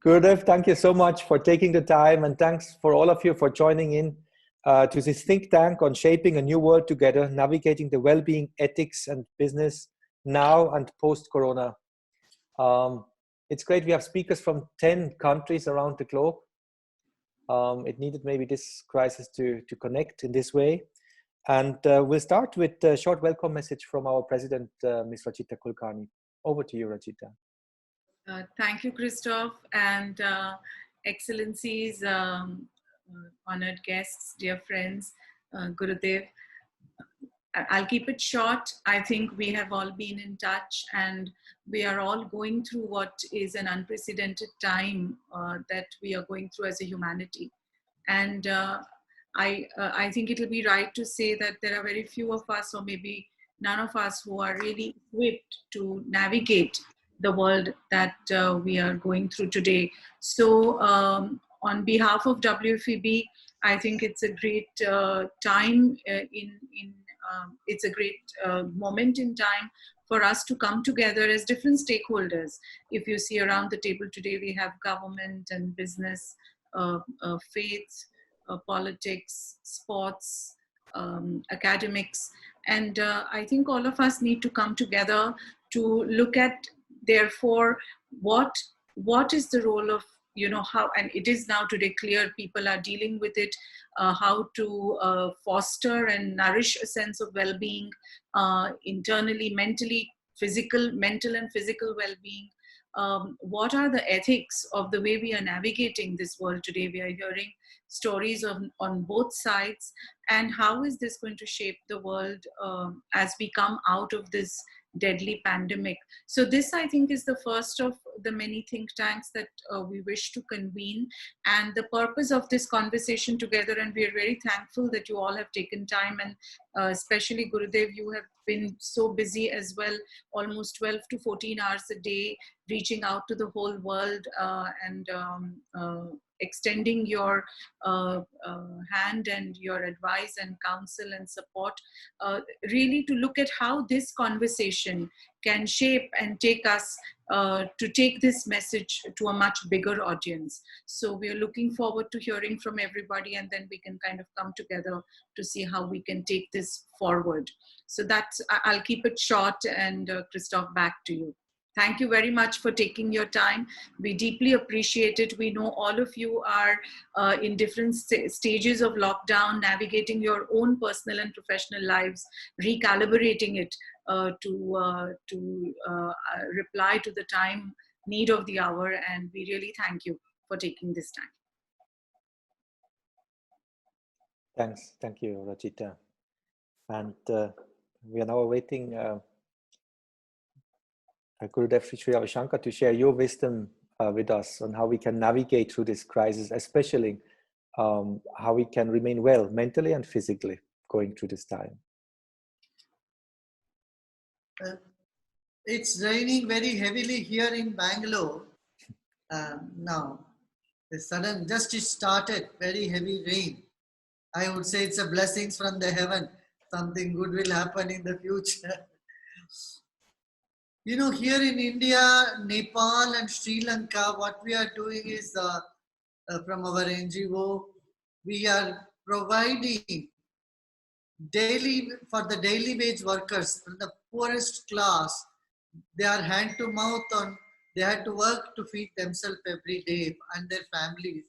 Gurudev, thank you so much for taking the time, and thanks for all of you for joining in to this think tank on shaping a new world together, navigating the well-being, ethics, and business now and post-corona. It's great. We have speakers from 10 countries around the globe. It needed maybe this crisis to connect in this way. And we'll start with a short welcome message from our president, Ms. Rajita Kulkarni. Over to you, Rajita. Thank you, Christoph, and Excellencies, honored guests, dear friends, Gurudev. I'll keep it short. I think we have all been in touch, and we are all going through what is an unprecedented time that we are going through as a humanity. And I think it'll be right to say that there are very few of us, or maybe none of us, who are really equipped to navigate the world that we are going through today. So on behalf of WFEB, I think it's a great time it's a great moment in time for us to come together as different stakeholders. If you see around the table today, we have government and business, faith, politics, sports, academics. And I think all of us need to come together to look at, therefore, what is the role of, how, and it is now today clear people are dealing with it, how to foster and nourish a sense of well-being internally, mentally, mental and physical well-being. What are the ethics of the way we are navigating this world today? We are hearing stories on both sides, and how is this going to shape the world as we come out of this deadly pandemic? So this, I think, is the first of the many think tanks that we wish to convene, and the purpose of this conversation together, and we are very thankful that you all have taken time, and especially Gurudev, you have been so busy as well, almost 12 to 14 hours a day, reaching out to the whole world and extending your hand and your advice and counsel and support, really to look at how this conversation can shape and take us to take this message to a much bigger audience. So we are looking forward to hearing from everybody, and then we can kind of come together to see how we can take this forward. So that's, I'll keep it short, and Christoph, back to you. Thank you very much for taking your time. We deeply appreciate it. We know all of you are in different stages of lockdown, navigating your own personal and professional lives, recalibrating it to reply to the time need of the hour. And we really thank you for taking this time. Thanks. Thank you, Rajita. And we are now awaiting Gurudev Sri Ravishankar to share your wisdom with us on how we can navigate through this crisis, especially how we can remain well mentally and physically going through this time. It's raining very heavily here in Bangalore now. The sudden, just it started, very heavy rain. I would say it's a blessings from the heaven. Something good will happen in the future. You know, here in India, Nepal and Sri Lanka, what we are doing is from our NGO, we are providing for the daily wage workers from the poorest class. They are hand to mouth on, they had to work to feed themselves every day and their families.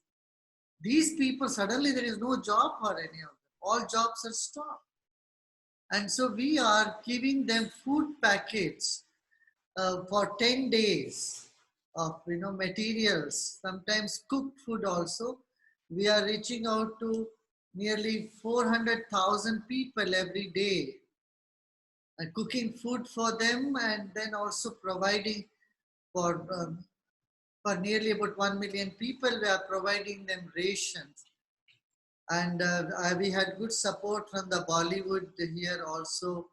These people, suddenly there is no job for any of them. All jobs are stopped. And so we are giving them food packets for 10 days of materials, sometimes cooked food also. We are reaching out to nearly 400,000 people every day and cooking food for them, and then also providing for nearly about 1 million people. We are providing them rations. And we had good support from the Bollywood here also,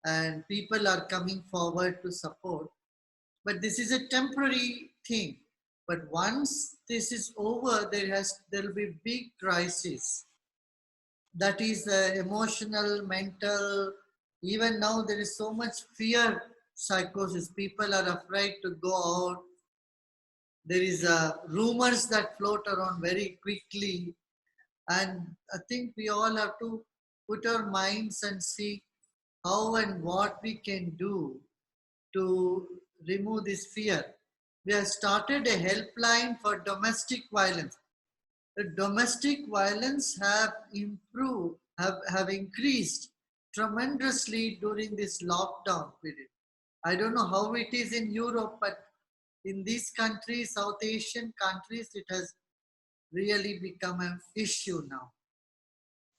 and people are coming forward to support. But this is a temporary thing. But once this is over, there will be big crisis. That is emotional, mental. Even now there is so much fear, psychosis. People are afraid to go out. There is rumors that float around very quickly, and I think we all have to put our minds and see how and what we can do to remove this fear. We have started a helpline for domestic violence. The domestic violence have improved, have increased tremendously during this lockdown period. I don't know how it is in Europe, but in these countries, South Asian countries, it has really become an issue now.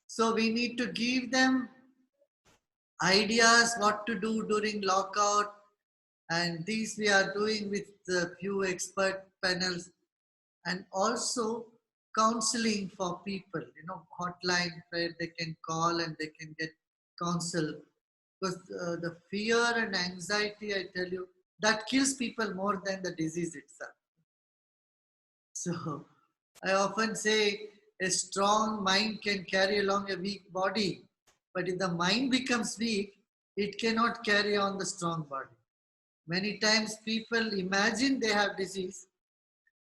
So we need to give them ideas what to do during lockout, and these we are doing with a few expert panels, and also counseling for people, hotline where they can call and they can get counsel, because the fear and anxiety, I tell you, that kills people more than the disease itself. So I often say a strong mind can carry along a weak body, but if the mind becomes weak, it cannot carry on the strong body. Many times people imagine they have disease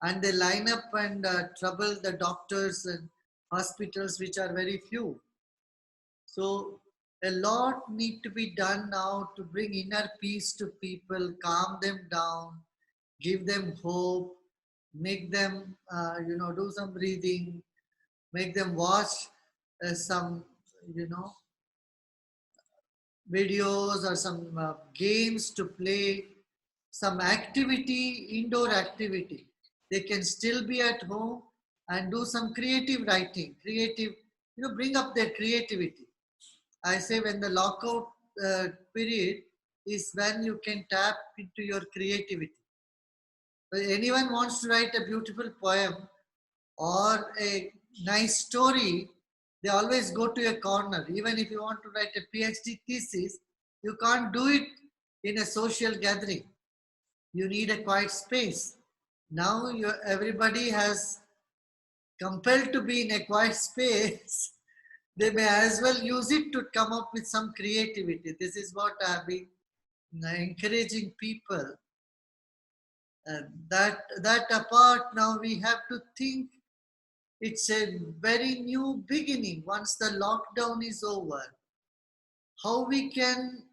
and they line up and trouble the doctors and hospitals, which are very few. So a lot need to be done now to bring inner peace to people, calm them down, give them hope, make them, do some breathing, make them watch some, videos or some games to play, some activity, indoor activity. They can still be at home and do some creative writing, bring up their creativity. I say when the lockout period is when you can tap into your creativity. If anyone wants to write a beautiful poem or a nice story, they always go to a corner. Even if you want to write a PhD thesis, you can't do it in a social gathering. You need a quiet space. Now everybody has compelled to be in a quiet space. They may as well use it to come up with some creativity. This is what I've been encouraging people. That apart, now we have to think it's a very new beginning once the lockdown is over. How we can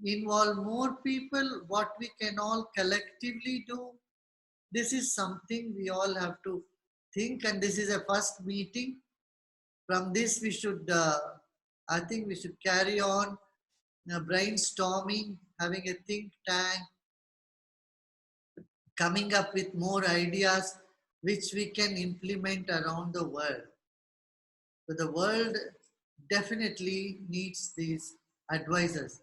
involve more people, what we can all collectively do. This is something we all have to think, and this is a first meeting. From this we should, I think we should carry on brainstorming, having a think tank, coming up with more ideas which we can implement around the world. So the world definitely needs these advisors.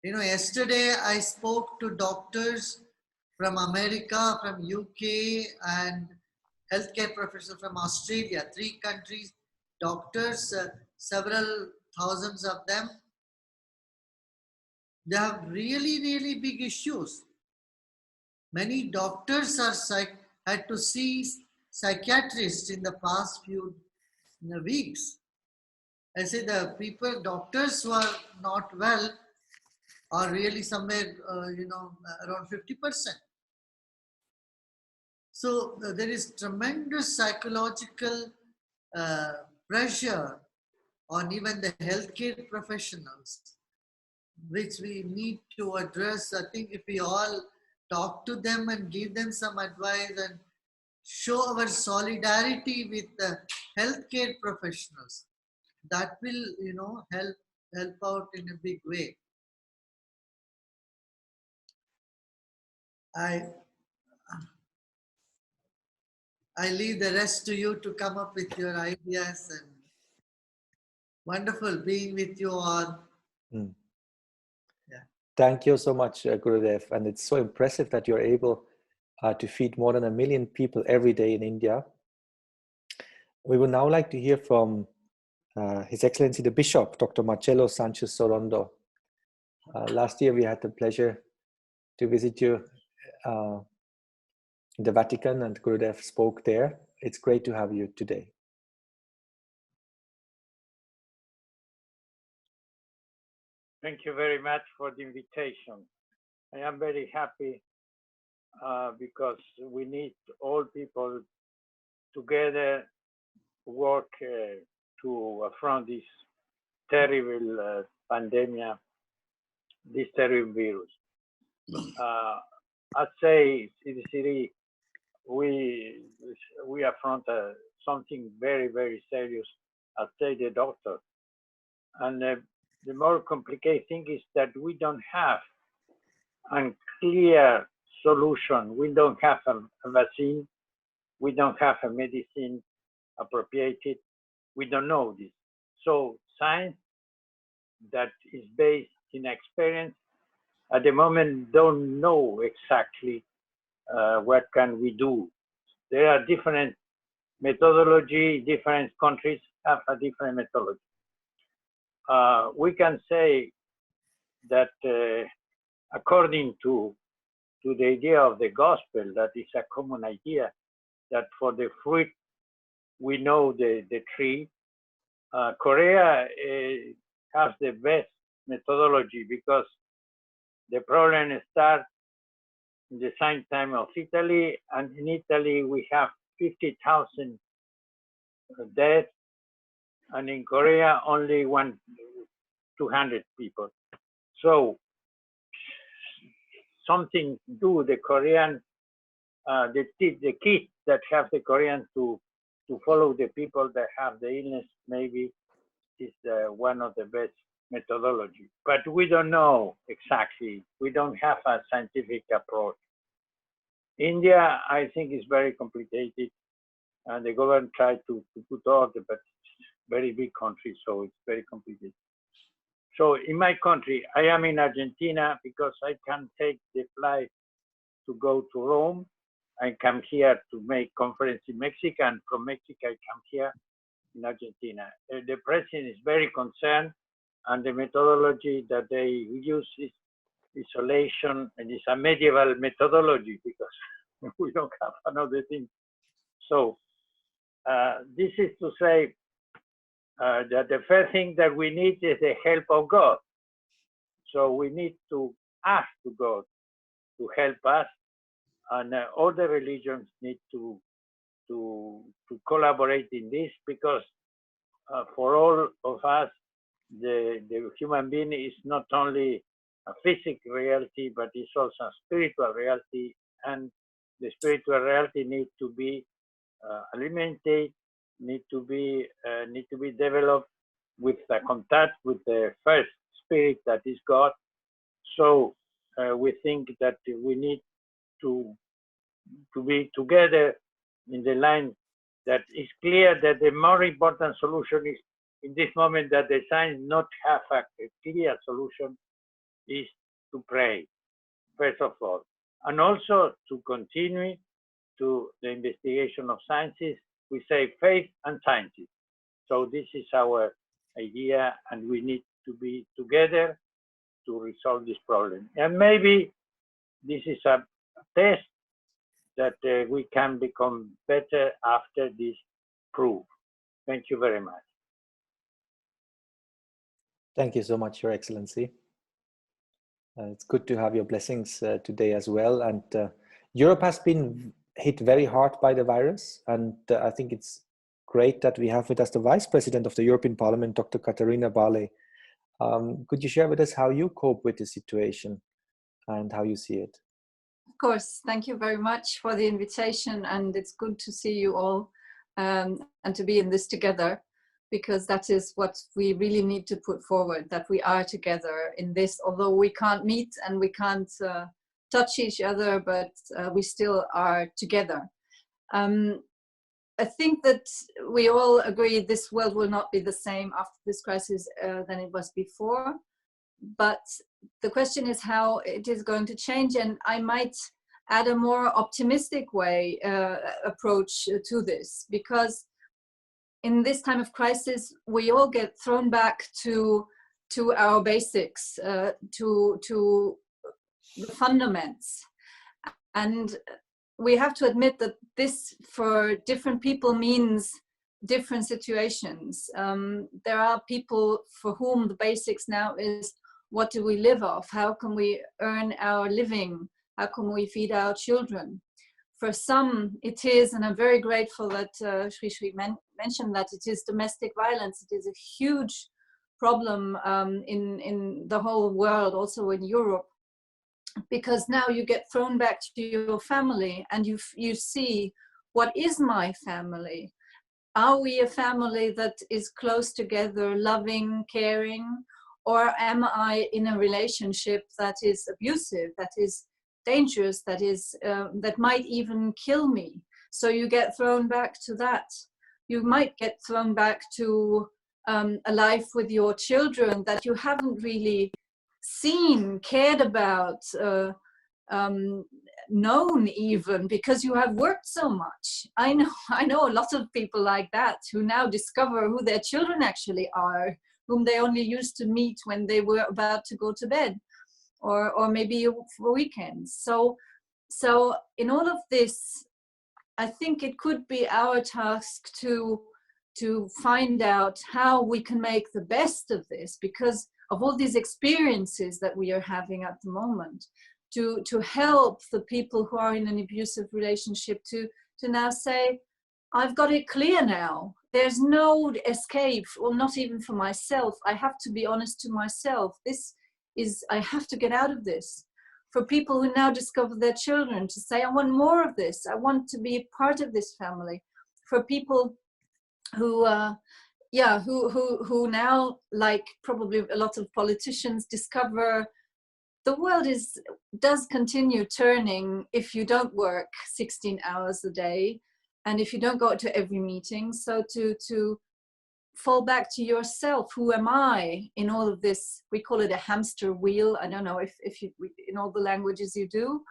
Yesterday I spoke to doctors from America, from UK, and healthcare professionals from Australia, 3 countries, doctors, several thousands of them. They have really, really big issues. Many doctors had to see psychiatrists in the past few weeks. I say the doctors who are not well are really somewhere, around 50%. So there is tremendous psychological pressure on even the healthcare professionals, which we need to address. I think if we all talk to them and give them some advice and show our solidarity with the healthcare professionals, that will, help out in a big way. I leave the rest to you to come up with your ideas, and wonderful being with you all. Mm. Yeah. Thank you so much, Gurudev. And it's so impressive that you're able to feed more than 1 million people every day in India. We would now like to hear from His Excellency the Bishop, Dr. Marcelo Sanchez Sorondo. Last year we had the pleasure to visit you in the Vatican, and Gurudev spoke there. It's great to have you today. Thank you very much for the invitation. I am very happy because we need all people together work to affront this terrible pandemic, this terrible virus. I'd say CDC, we affront something very, very serious. I'd say the doctor. And the more complicated thing is that we don't have a clear solution. We don't have a vaccine. We don't have a medicine appropriated. We don't know this. So science that is based in experience at the moment don't know exactly what can we do. There are different methodology, different countries have a different methodology. We can say that according to the idea of the gospel, that is a common idea, that for the fruit we know the tree. Korea has the best methodology because the problem starts in the same time of Italy, and in Italy we have 50,000 deaths, and in Korea only 200 people. So something do the Korean, the kids that have the Korean to follow the people that have the illness maybe is one of the best methodology. But we don't know exactly. We don't have a scientific approach. India, I think, is very complicated, and the government tried to put order, but it's a very big country, so it's very complicated. So in my country, I am in Argentina because I can take the flight to go to Rome. I come here to make conference in Mexico, and from Mexico I come here in Argentina. The president is very concerned, and the methodology that they use is isolation, and it's a medieval methodology because we don't have another thing. So this is to say that the first thing that we need is the help of God. So we need to ask to God to help us, and all the religions need to collaborate in this, because for all of us, the human being is not only a physical reality, but it's also a spiritual reality, and the spiritual reality needs to be alimented, need to be developed with the contact with the first spirit that is God. So we think that we need to be together in the line that is clear that the more important solution is in this moment that the science not have a clear solution is to pray, first of all, and also to continue to the investigation of sciences. We say faith and sciences. So this is our idea, and we need to be together to resolve this problem. And maybe this is a test that we can become better after this proof. Thank you very much. Thank you so much, Your Excellency. It's good to have your blessings today as well. And Europe has been hit very hard by the virus. And I think it's great that we have with us the Vice President of the European Parliament, Dr. Caterina Barley. Could you share with us how you cope with the situation and how you see it? Of course, thank you very much for the invitation, and it's good to see you all and to be in this together, because that is what we really need to put forward, that we are together in this, although we can't meet and we can't touch each other, but we still are together. I think that we all agree this world will not be the same after this crisis than it was before. But the question is how it is going to change, and I might add a more optimistic way approach to this, because in this time of crisis we all get thrown back to our basics, to the fundamentals, and we have to admit that this for different people means different situations. There are people for whom the basics now is, what do we live off? How can we earn our living? How can we feed our children? For some, it is, and I'm very grateful that Sri mentioned that it is domestic violence. It is a huge problem in the whole world, also in Europe, because now you get thrown back to your family and you see, what is my family? Are we a family that is close together, loving, caring, or am I in a relationship that is abusive, that is dangerous, that is that might even kill me? So you get thrown back to that. You might get thrown back to a life with your children that you haven't really seen, cared about, known even, because you have worked so much. I know a lot of people like that who now discover who their children actually are, whom they only used to meet when they were about to go to bed, or maybe for weekends. So in all of this, I think it could be our task to find out how we can make the best of this, because of all these experiences that we are having at the moment, to help the people who are in an abusive relationship to now say, I've got it clear now. There's no escape, or not even for myself. I have to be honest to myself. I have to get out of this. For people who now discover their children, to say, I want more of this. I want to be a part of this family. For people who who now, like probably a lot of politicians, discover the world does continue turning if you don't work 16 hours a day, and if you don't go to every meeting. So to fall back to yourself, who am I in all of this? We call it a hamster wheel. I don't know if you, in all the languages you do.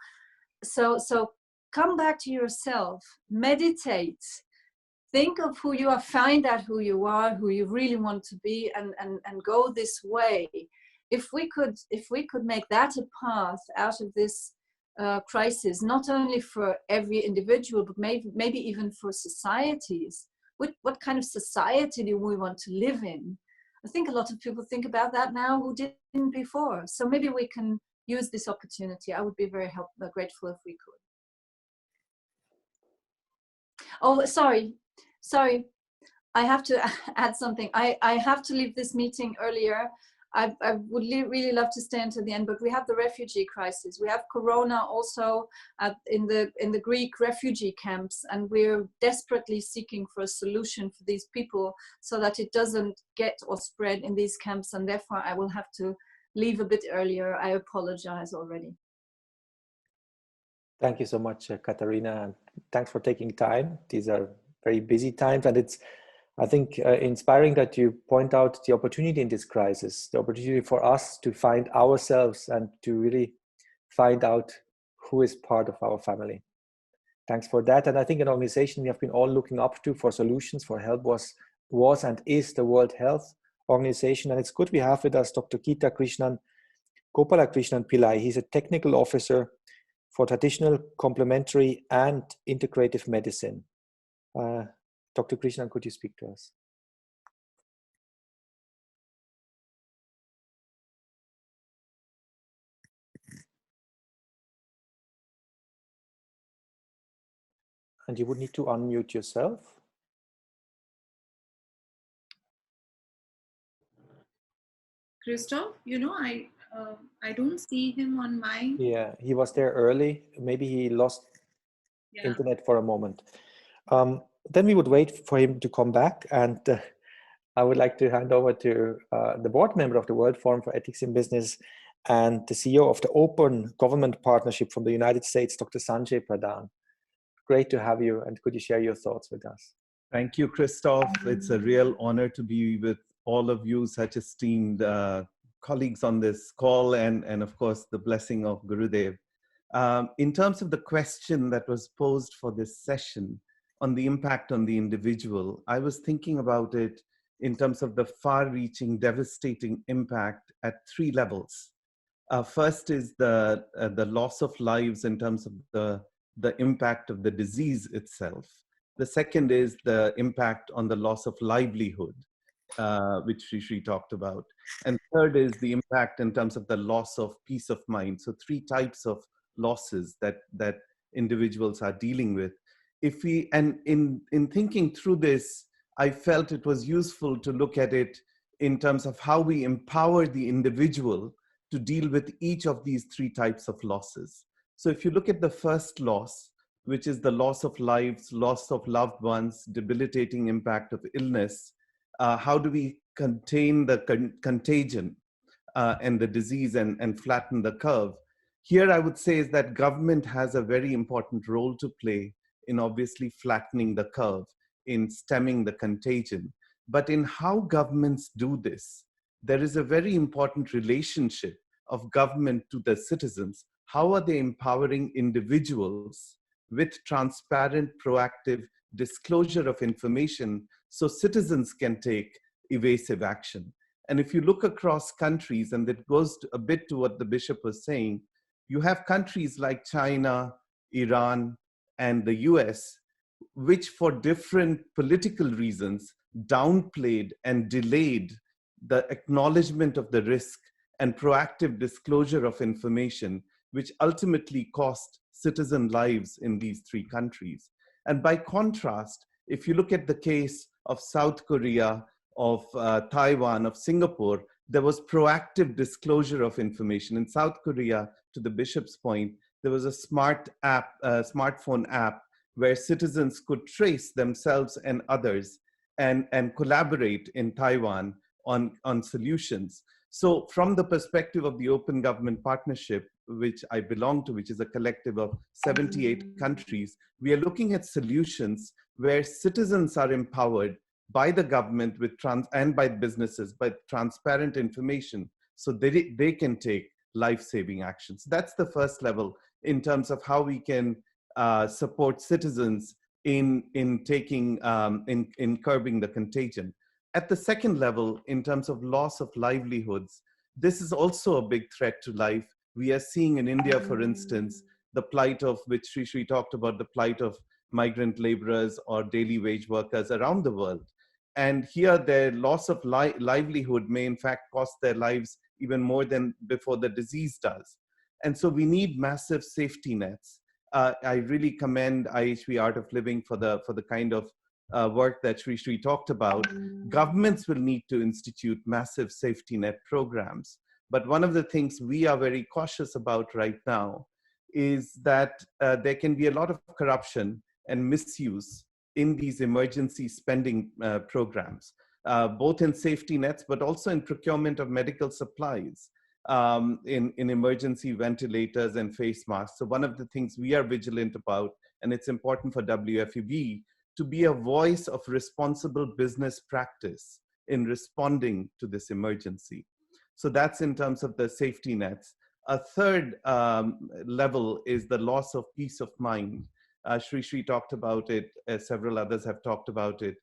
So come back to yourself, meditate, think of who you are, find out who you are, who you really want to be, and go this way. If we could make that a path out of this crisis, not only for every individual, but maybe even for societies. What kind of society do we want to live in? I think a lot of people think about that now who didn't before. So maybe we can use this opportunity. I would be very grateful if we could. Oh, sorry. I have to add something. I have to leave this meeting earlier. I would really love to stay until the end, but we have the refugee crisis. We have Corona also in the Greek refugee camps, and we're desperately seeking for a solution for these people so that it doesn't get or spread in these camps, and therefore I will have to leave a bit earlier. I apologize already. Thank you so much, Katharina, and thanks for taking time. These are very busy times, and it's, I think, inspiring that you point out the opportunity in this crisis, the opportunity for us to find ourselves and to really find out who is part of our family. Thanks for that. And I think an organization we have been all looking up to for solutions, for help was and is the World Health Organization. And it's good we have with us Dr. Geeta Krishnan Gopalakrishnan Pillai. He's a technical officer for traditional, complementary, and integrative medicine. Dr. Krishnan, could you speak to us? And you would need to unmute yourself. Christoph, you know, I don't see him on my... Yeah, he was there early. Maybe he lost internet for a moment. Then we would wait for him to come back, and I would like to hand over to the board member of the World Forum for Ethics in Business and the CEO of the Open Government Partnership from the United States, Dr. Sanjay Pradhan. Great to have you, and could you share your thoughts with us? Thank you, Christoph. It's a real honor to be with all of you, such esteemed colleagues on this call, and of course, the blessing of Gurudev. In terms of the question that was posed for this session on the impact on the individual, I was thinking about it in terms of the far-reaching, devastating impact at three levels. First is the loss of lives in terms of the impact of the disease itself. The second is the impact on the loss of livelihood, which Sri talked about. And third is the impact in terms of the loss of peace of mind. So three types of losses that individuals are dealing with. If we, and in thinking through this, I felt it was useful to look at it in terms of how we empower the individual to deal with each of these three types of losses. So if you look at the first loss, which is the loss of lives, loss of loved ones, debilitating impact of illness, how do we contain the contagion and the disease and flatten the curve? Here I would say is that government has a very important role to play in obviously flattening the curve, in stemming the contagion. But in how governments do this, there is a very important relationship of government to the citizens. How are they empowering individuals with transparent, proactive disclosure of information so citizens can take evasive action? And if you look across countries, and that goes a bit to what the bishop was saying, you have countries like China, Iran, and the US, which for different political reasons downplayed and delayed the acknowledgement of the risk and proactive disclosure of information, which ultimately cost citizen lives in these three countries. And by contrast, if you look at the case of South Korea, of Taiwan, of Singapore, there was proactive disclosure of information. In South Korea, to the bishop's point, there was a smartphone app where citizens could trace themselves and others and collaborate in Taiwan on solutions. So from the perspective of the Open Government Partnership, which I belong to, which is a collective of 78 countries, we are looking at solutions where citizens are empowered by the government with and by businesses, by transparent information, so they can take life-saving actions. That's the first level in terms of how we can support citizens in curbing the contagion. At the second level, in terms of loss of livelihoods, this is also a big threat to life. We are seeing in India, for instance, the plight of which Sri talked about, the plight of migrant laborers or daily wage workers around the world. And here their loss of livelihood may in fact cost their lives even more than before the disease does. And so we need massive safety nets. I really commend IHV Art of Living for the kind of work that Sri talked about. Governments will need to institute massive safety net programs. But one of the things we are very cautious about right now is that there can be a lot of corruption and misuse in these emergency spending programs, both in safety nets, but also in procurement of medical supplies, in emergency ventilators and face masks. So one of the things we are vigilant about, and it's important for WFEB, to be a voice of responsible business practice in responding to this emergency. So that's in terms of the safety nets. A third level is the loss of peace of mind. Sri talked about it, several others have talked about it.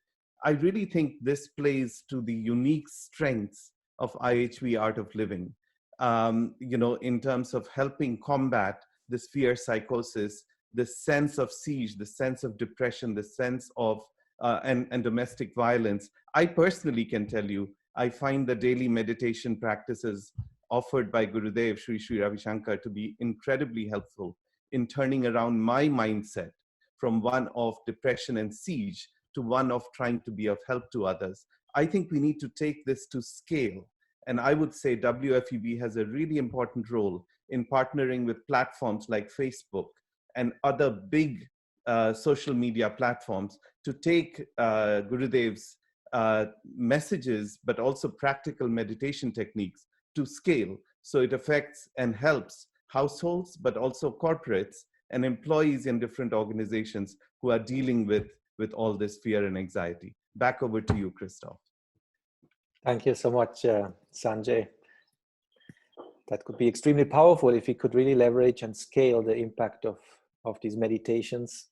I really think this plays to the unique strengths of IHV Art of Living, in terms of helping combat this fear psychosis, the sense of siege, the sense of depression, the sense of, and domestic violence. I personally can tell you, I find the daily meditation practices offered by Gurudev, Sri Ravi Shankar, to be incredibly helpful in turning around my mindset from one of depression and siege to one of trying to be of help to others. I think we need to take this to scale. And I would say WFEB has a really important role in partnering with platforms like Facebook and other big social media platforms to take Gurudev's messages, but also practical meditation techniques to scale. So it affects and helps households, but also corporates and employees in different organizations who are dealing with all this fear and anxiety. Back over to you, Christoph. Thank you so much, Sanjay. That could be extremely powerful if we could really leverage and scale the impact of these meditations.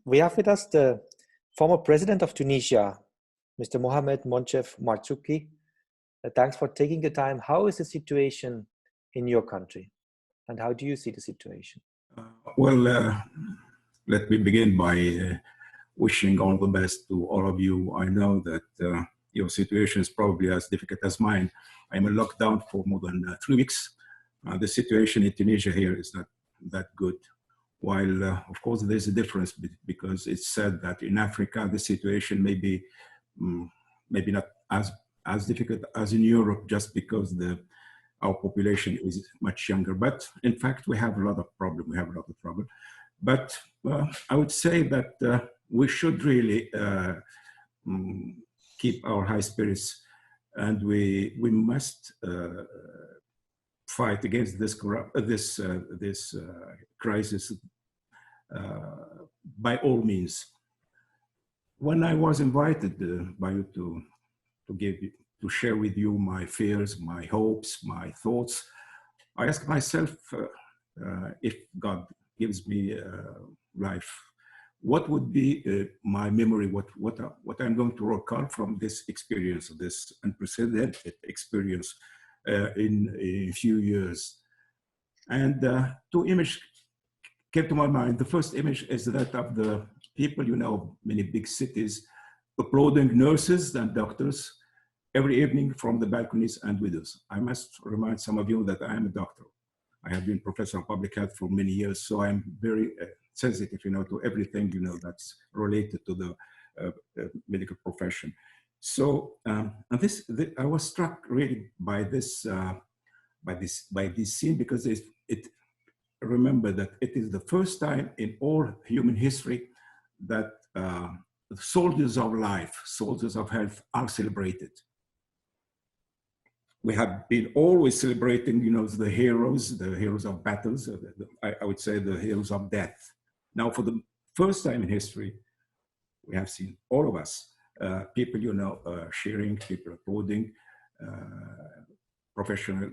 We have with us the former president of Tunisia, Mr. Mohamed Monchef Marzouki. Thanks for taking the time. How is the situation in your country? And how do you see the situation? Let me begin by wishing all the best to all of you. I know that your situation is probably as difficult as mine. I'm in lockdown for more than 3 weeks. The situation in Tunisia here is not that good. While, of course, there's a difference because it's said that in Africa, the situation may be maybe not as difficult as in Europe, just because our population is much younger. But in fact, we have a lot of problems. But I would say that we should really keep our high spirits, and we must fight against this crisis by all means. When I was invited by you to share with you my fears, my hopes, my thoughts, I asked myself, if God gives me life, what would be my memory, what I'm going to recall from this experience, this unprecedented experience in a few years. And two images came to my mind. The first image is that of the people, many big cities, applauding nurses and doctors every evening from the balconies and windows. I must remind some of you that I am a doctor. I have been professor of public health for many years, so I'm very sensitive, to everything, that's related to the medical profession. So, and I was struck really by this scene, because remember that it is the first time in all human history that soldiers of life, soldiers of health are celebrated. We have been always celebrating, the heroes of battles, I would say the heroes of death. Now, for the first time in history, we have seen all of us, people, cheering, people applauding, professional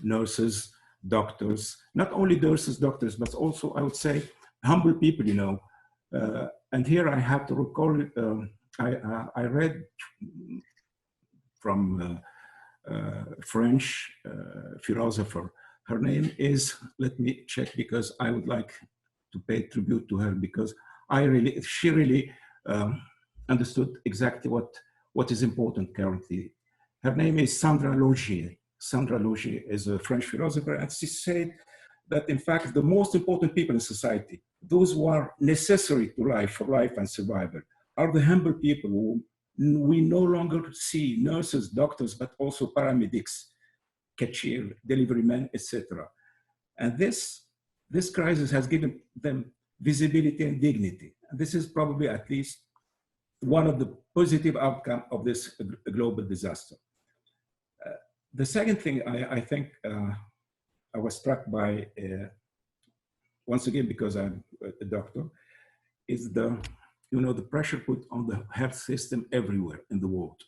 nurses, doctors, not only nurses, doctors, but also, I would say, humble people, and here I have to recall, I read from French philosopher. Her name is, let me check, because I would like to pay tribute to her, because she really understood exactly what is important currently. Her name is Sandra Logier. Sandra Logier is a French philosopher, and she said that, in fact, the most important people in society, those who are necessary to life, for life and survival, are the humble people who we no longer see, nurses, doctors, but also paramedics, cashier, delivery men, etc. And this crisis has given them visibility and dignity. And this is probably at least one of the positive outcomes of this global disaster. The second thing I think I was struck by, once again, because I'm a doctor, is the pressure put on the health system everywhere in the world.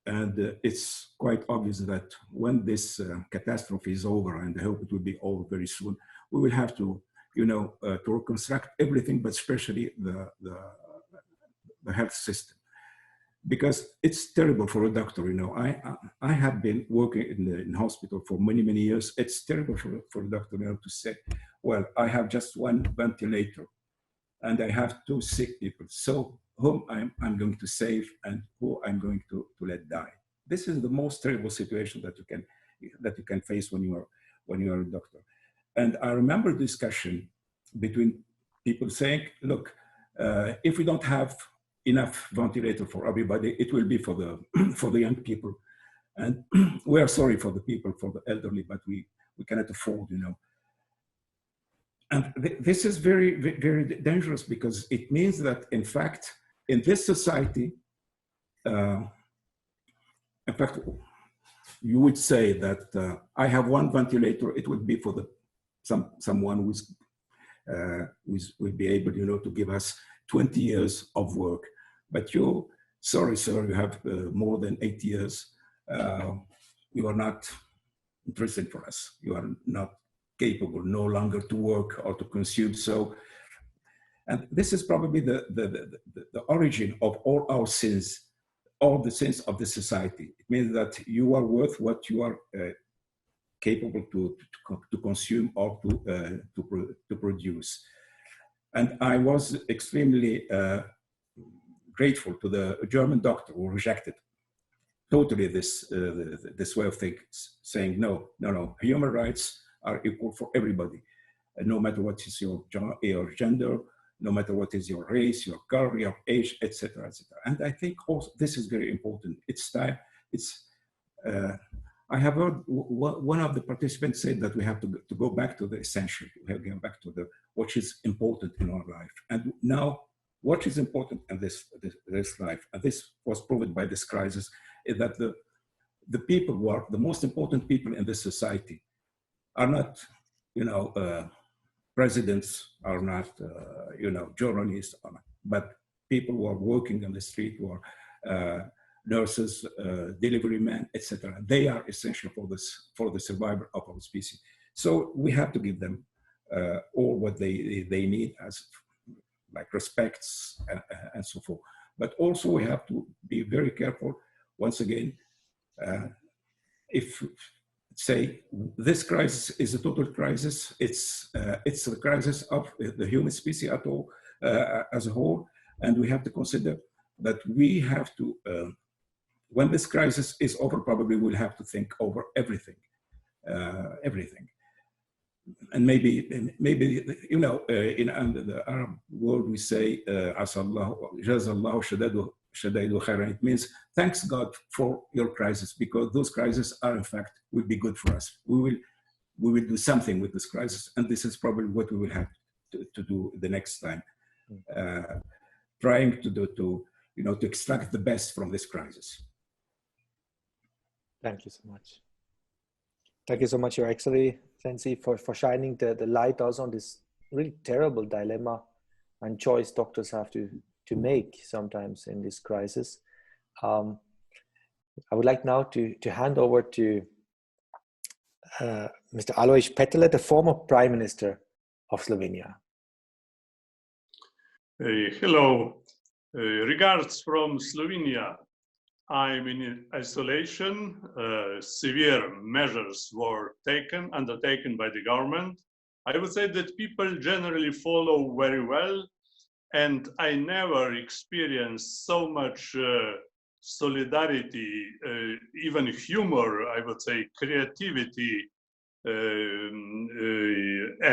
And it's quite obvious that when this catastrophe is over, and I hope it will be over very soon, we will have to, to reconstruct everything, but especially the health system. Because it's terrible for a doctor, I have been working in hospital for many, many years. It's terrible for a doctor to say, well, I have just one ventilator, and I have two sick people. So whom I'm going to save and who I'm going to let die. This is the most terrible situation that you can face when you are a doctor. And I remember discussion between people saying, look, if we don't have enough ventilator for everybody, it will be for the young people. And we are sorry for the people, for the elderly, but we cannot afford, And this is very, very dangerous, because it means that, in fact, in this society, in fact, you would say that I have one ventilator, it would be for someone who's will be able, to give us 20 years of work. But sorry, sir, you have more than 8 years. You are not interested for us. You are not capable no longer to work or to consume. So, and this is probably the origin of all our sins, all the sins of the society. It means that you are worth what you are capable to consume or to produce. And I was extremely grateful to the German doctor who rejected totally this this way of thinking, saying no, human rights are equal for everybody, no matter what is your gender, no matter what is your race, your color, your age, etc., etc. And I think also this is very important. It's time. I have heard one of the participants said that we have to go back to the essential. We have to go back to what is important in our life. And now, what is important in this life, and this was proven by this crisis, is that the people who are the most important people in this society are not, presidents, are not, journalists, but people who are working on the street, who are nurses, delivery men, etc. They are essential for the survival of our species. So we have to give them all what they need, as like respects and so forth. But also we have to be very careful. Once again, if say this crisis is a total crisis, it's a crisis of the human species at all, as a whole, and we have to consider that we have to. When this crisis is over, probably we'll have to think over everything, and maybe in the Arab world we say "Jazallahu shadaidu khairan." It means thanks God for your crisis, because those crises are in fact will be good for us. We will do something with this crisis, and this is probably what we will have to do the next time, trying to extract the best from this crisis. Thank you so much. Thank you so much, Your Excellency, for shining the light also on this really terrible dilemma and choice doctors have to make sometimes in this crisis. I would like now to hand over to Mr. Alojz Peterle, the former Prime Minister of Slovenia. Hello. Regards from Slovenia. I'm in isolation. Severe measures were undertaken by the government. I would say that people generally follow very well, and I never experienced so much solidarity, even humor, I would say, creativity,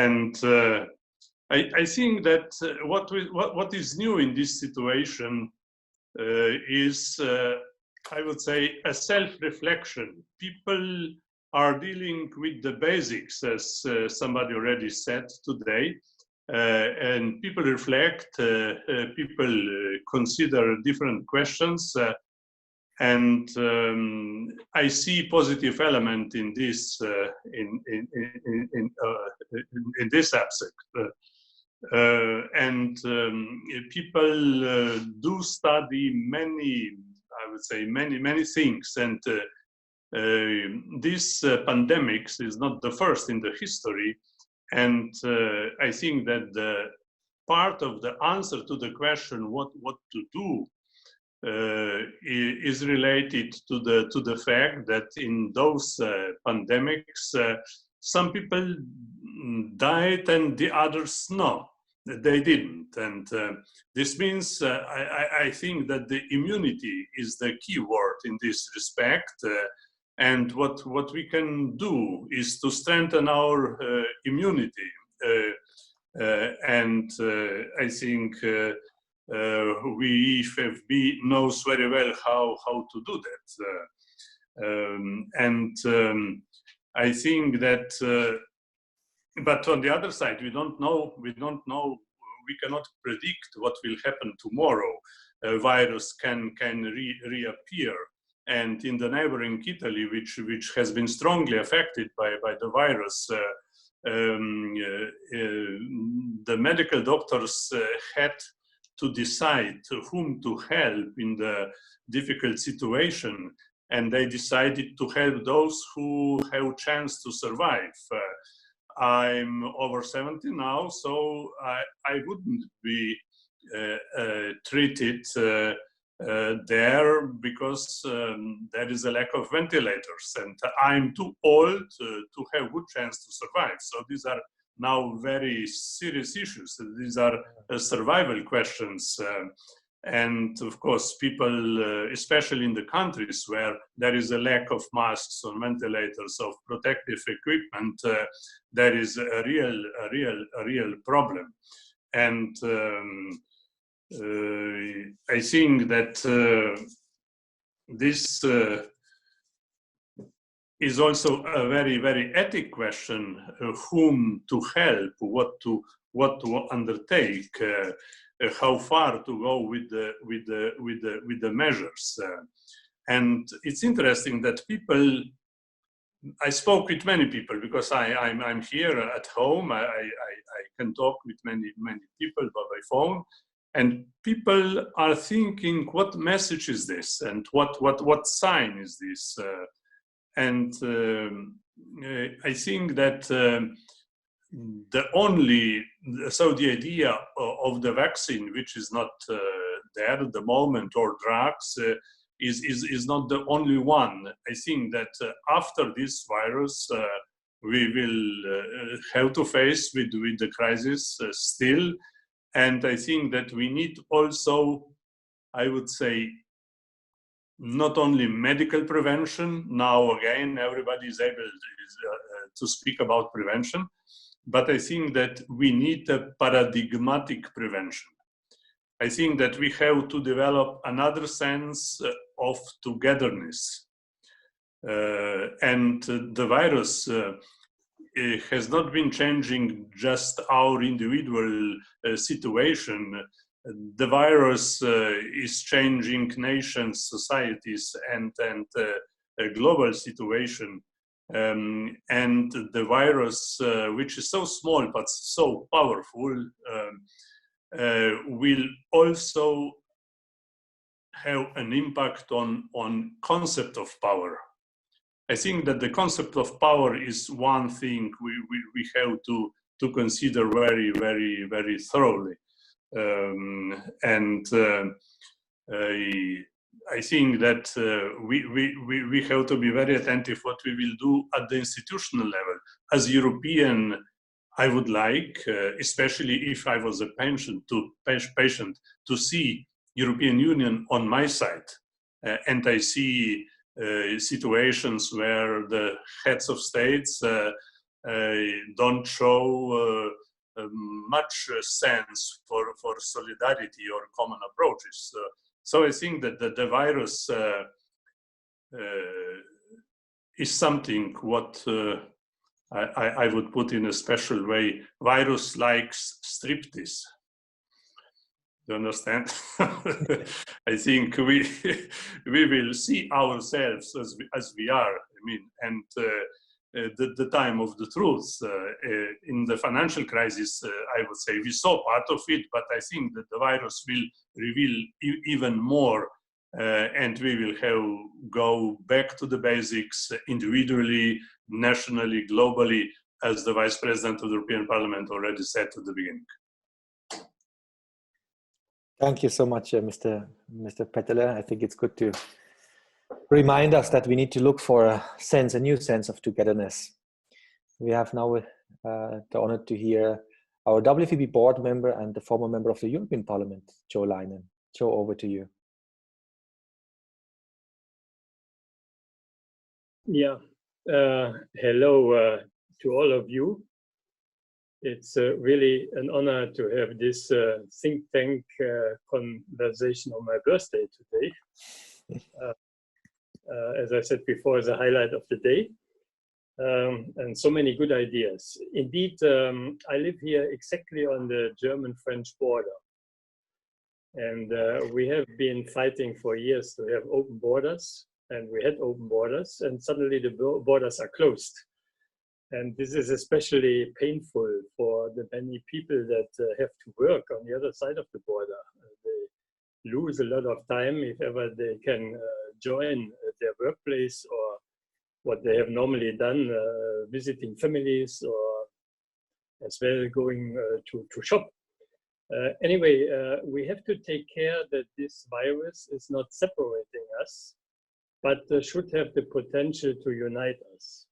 and I think that what is new in this situation is, I would say, a self-reflection. People are dealing with the basics, as somebody already said today, and people reflect, people consider different questions, and I see positive element in this in this aspect. And people do study many, I would say, many things, and this pandemic is not the first in the history, and I think that the part of the answer to the question what to do is related to the fact that in those pandemics some people died and the others no, they didn't, and this means I think that the immunity is the key word in this respect, and what we can do is to strengthen our immunity, and I think WFEB knows very well how to do that, and I think that. But on the other side, we don't know, we cannot predict what will happen tomorrow. A virus can reappear. And in the neighboring Italy, which has been strongly affected by the virus, the medical doctors had to decide whom to help in the difficult situation. And they decided to help those who have chance to survive. I'm over 70 now, so I wouldn't be treated there because there is a lack of ventilators, and I'm too old to have good chance to survive. So these are now very serious issues. These are survival questions, And of course, people, especially in the countries where there is a lack of masks or ventilators, of protective equipment, there is a real problem. And I think that this is also a very ethic question: whom to help, what to undertake, how far to go with the measures. And it's interesting that people. I spoke with many people because I'm here at home. I can talk with many people by phone, and people are thinking, what message is this, and what sign is this? And I think that the idea of the vaccine, which is not there at the moment, or drugs, is not the only one. I think that after this virus, we will have to face with the crisis still. And I think that we need also, I would say, not only medical prevention. Now again, everybody is able to speak about prevention, but I think that we need a paradigmatic prevention. I think that we have to develop another sense of togetherness. And the virus has not been changing just our individual situation. The virus is changing nations, societies, and a global situation. And the virus, which is so small but so powerful, will also have an impact on concept of power. I think that the concept of power is one thing we have to consider very thoroughly. I think that we have to be very attentive what we will do at the institutional level. As European, I would like, especially if I was a patient, to see European Union on my side. And I see situations where the heads of states don't show much sense for solidarity or common approaches. So I think that the virus is something what I would put in a special way. Virus likes striptease. You understand? I think we will see ourselves as we are. I mean, and the time of the truth in the financial crisis, I would say we saw part of it, but I think that the virus will reveal even more, and we will have go back to the basics individually, nationally, globally, as the Vice President of the European Parliament already said at the beginning. Thank you so much, Mr. Peterle. I think it's good to remind us that we need to look for a new sense of togetherness. We have now the honor to hear our WFEB board member and the former member of the European Parliament, Joe Leinen. Joe, over to you. Yeah, hello to all of you. It's really an honor to have this think tank conversation on my birthday today. As I said before, is a highlight of the day, and so many good ideas. Indeed, I live here exactly on the German-French border, and we have been fighting for years to have open borders, and we had open borders, and suddenly the borders are closed. And this is especially painful for the many people that have to work on the other side of the border. They lose a lot of time if ever they can join their workplace or what they have normally done, visiting families or as well going to shop. Anyway, we have to take care that this virus is not separating us, but should have the potential to unite us.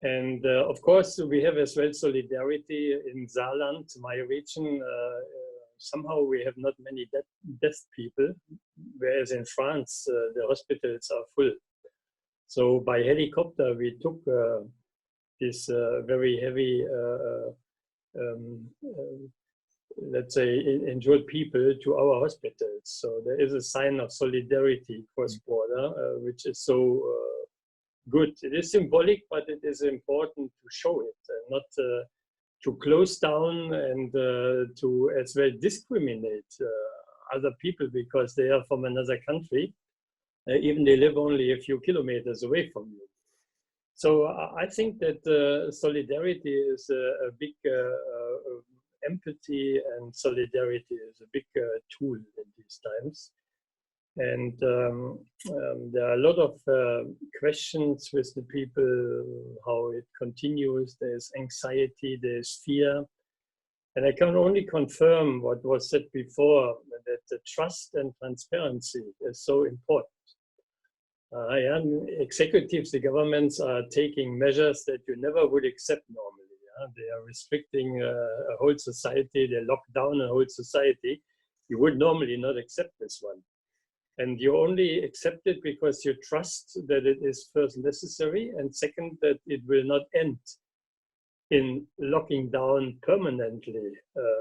And of course, we have as well solidarity in Saarland, my region, somehow we have not many deaf people, whereas in France, the hospitals are full. So by helicopter, we took this very heavy, let's say, injured people to our hospitals. So there is a sign of solidarity cross-border, which is so good. It is symbolic, but it is important to show it, and not to close down and to as well discriminate other people because they are from another country, even they live only a few kilometers away from you. So I think that solidarity is a big empathy, and solidarity is a big tool in these times. And there are a lot of questions with the people, how it continues. There's anxiety, there's fear. And I can only confirm what was said before, that the trust and transparency is so important. Executives, the governments are taking measures that you never would accept normally. They are restricting a whole society, they lock down a whole society. You would normally not accept this one. And you only accept it because you trust that it is first necessary, and second, that it will not end in locking down permanently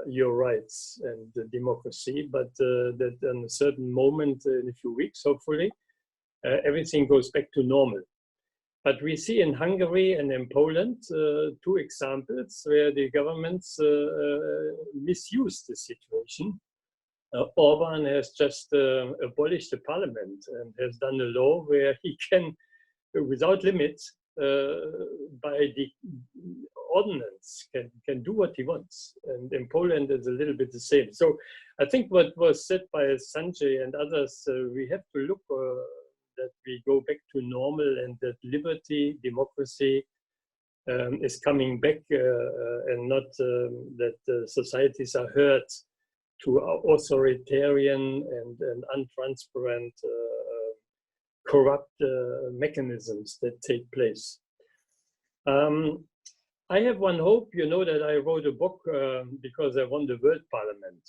your rights and democracy, but that in a certain moment, in a few weeks, hopefully, everything goes back to normal. But we see in Hungary and in Poland two examples where the governments misuse the situation. Orban has just abolished the parliament and has done a law where he can, without limits, by the ordinance, can do what he wants. And in Poland, it's a little bit the same. So I think what was said by Sanjay and others, we have to look that we go back to normal, and that liberty, democracy is coming back, and not that societies are hurt to authoritarian and untransparent, corrupt mechanisms that take place. I have one hope. You know that I wrote a book because I won the World Parliament.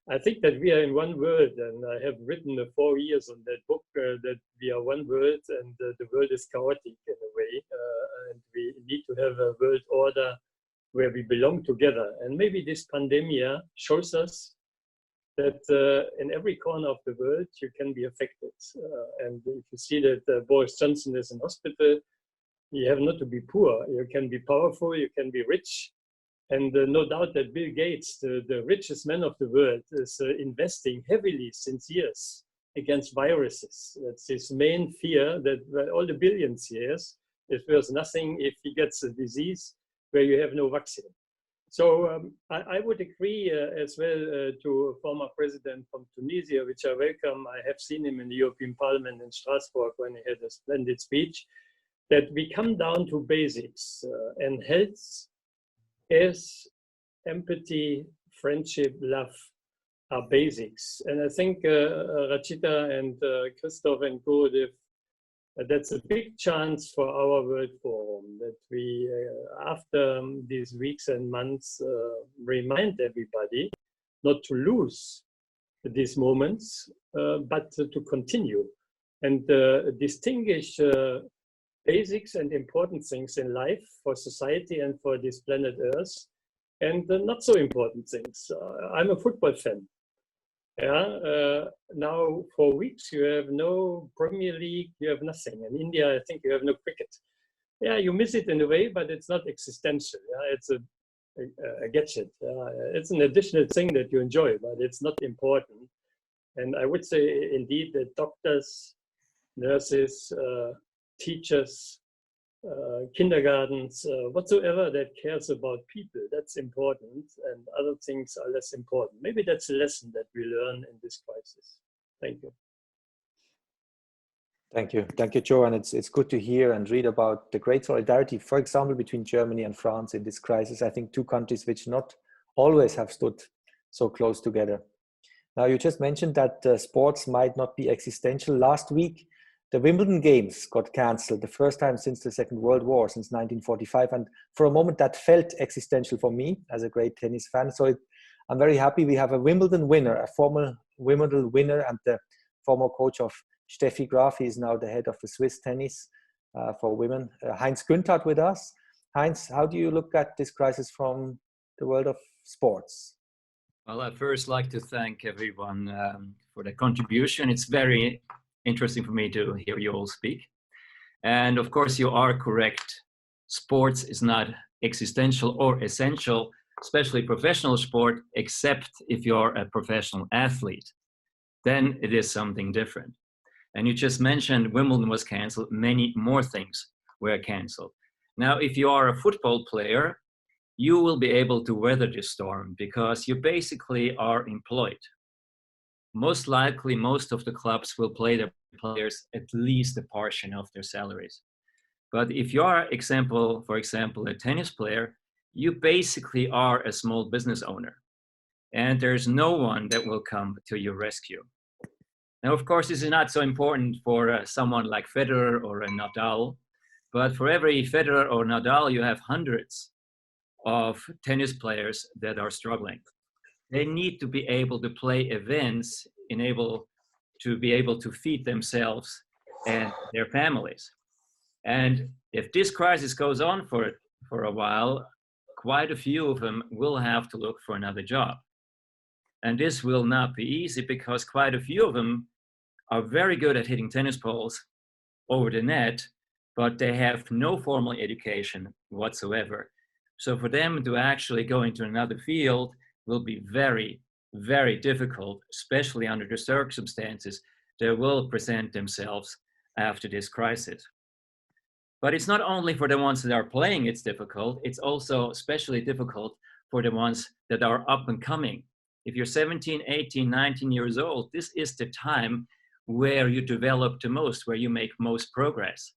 I think that we are in one world, and I have written 4 years on that book, that we are one world, and the world is chaotic in a way, and we need to have a world order where we belong together. And maybe this pandemic shows us that in every corner of the world you can be affected. And if you see that Boris Johnson is in hospital, you have not to be poor. You can be powerful, you can be rich. And no doubt that Bill Gates, the richest man of the world, is investing heavily since years against viruses. That's his main fear, that all the billions he has, if there's nothing, if he gets a disease where you have no vaccine. So I would agree as well to a former president from Tunisia, which I welcome. I have seen him in the European Parliament in Strasbourg when he had a splendid speech, that we come down to basics, and health is empathy, friendship, love are basics. And I think Rachita and Christoph and Gurudev, that's a big chance for our World Forum, that we, after these weeks and months, remind everybody not to lose these moments, but to continue and distinguish basics and important things in life for society and for this planet Earth, and the not so important things. I'm a football fan. Yeah, now for weeks you have no Premier League, you have nothing. In India, I think you have no cricket. Yeah, you miss it in a way, but it's not existential. Yeah? It's a gadget. It's an additional thing that you enjoy, but it's not important. And I would say indeed that doctors, nurses, teachers, kindergartens, whatsoever that cares about people, that's important, and other things are less important. Maybe that's a lesson that we learn in this crisis. Thank you. Thank you. Thank you, Joe. And it's good to hear and read about the great solidarity, for example, between Germany and France in this crisis. I think two countries which not always have stood so close together. Now, you just mentioned that sports might not be existential. Last week, the Wimbledon Games got cancelled, the first time since the Second World War, since 1945. And for a moment, that felt existential for me as a great tennis fan. So I'm very happy we have a Wimbledon winner, a former Wimbledon winner, and the former coach of Steffi Graf. He is now the head of the Swiss tennis for women. Heinz Günther with us. Heinz, how do you look at this crisis from the world of sports? Well, I'd first like to thank everyone for the contribution. It's very interesting for me to hear you all speak. And of course, you are correct. Sports is not existential or essential, especially professional sport, except if you're a professional athlete. Then it is something different. And you just mentioned Wimbledon was canceled. Many more things were canceled. Now, if you are a football player, you will be able to weather this storm because you basically are employed. Most likely, most of the clubs will pay their players at least a portion of their salaries. But if you are, for example, a tennis player, you basically are a small business owner. And there's no one that will come to your rescue. Now, of course, this is not so important for someone like Federer or a Nadal, but for every Federer or Nadal, you have hundreds of tennis players that are struggling. They need to be able to play events and to be able to feed themselves and their families. And if this crisis goes on for a while, quite a few of them will have to look for another job. And this will not be easy because quite a few of them are very good at hitting tennis balls over the net, but they have no formal education whatsoever. So for them to actually go into another field will be very, very difficult, especially under the circumstances that will present themselves after this crisis. But it's not only for the ones that are playing it's difficult, it's also especially difficult for the ones that are up and coming. If you're 17, 18, 19 years old, this is the time where you develop the most, where you make most progress.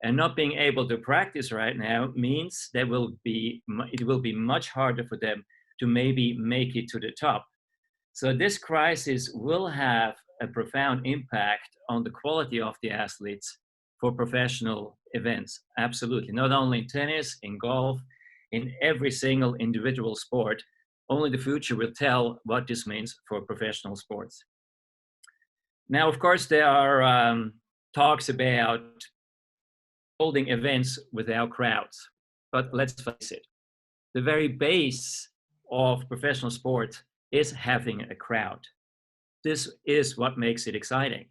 And not being able to practice right now means that it will be much harder for them to maybe make it to the top. So this crisis will have a profound impact on the quality of the athletes for professional events. Absolutely. Not only in tennis, in golf, in every single individual sport. Only the future will tell what this means for professional sports. Now, of course, there are talks about holding events without crowds. But let's face it, the very base of professional sport is having a crowd. This is what makes it exciting.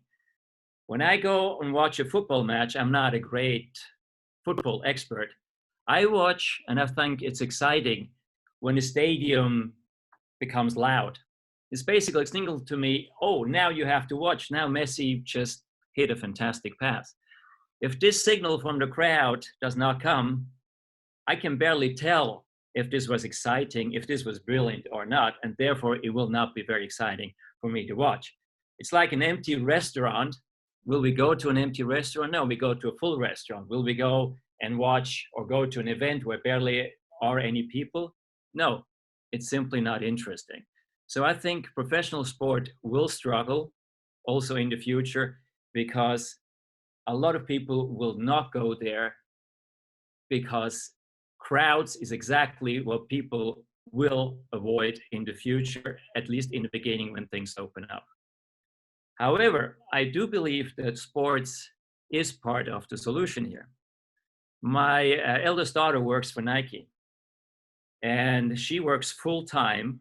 When I go and watch a football match, I'm not a great football expert. I watch and I think it's exciting when the stadium becomes loud. It's basically a signal to me, oh, now you have to watch. Now Messi just hit a fantastic pass. If this signal from the crowd does not come, I can barely tell if this was exciting, if this was brilliant or not, and therefore it will not be very exciting for me to watch. It's like an empty restaurant. Will we go to an empty restaurant? No, we go to a full restaurant. Will we go and watch or go to an event where barely are any people? No, it's simply not interesting. So I think professional sport will struggle also in the future because a lot of people will not go there because crowds is exactly what people will avoid in the future, at least in the beginning when things open up. However, I do believe that sports is part of the solution here. My eldest daughter works for Nike, and she works full-time,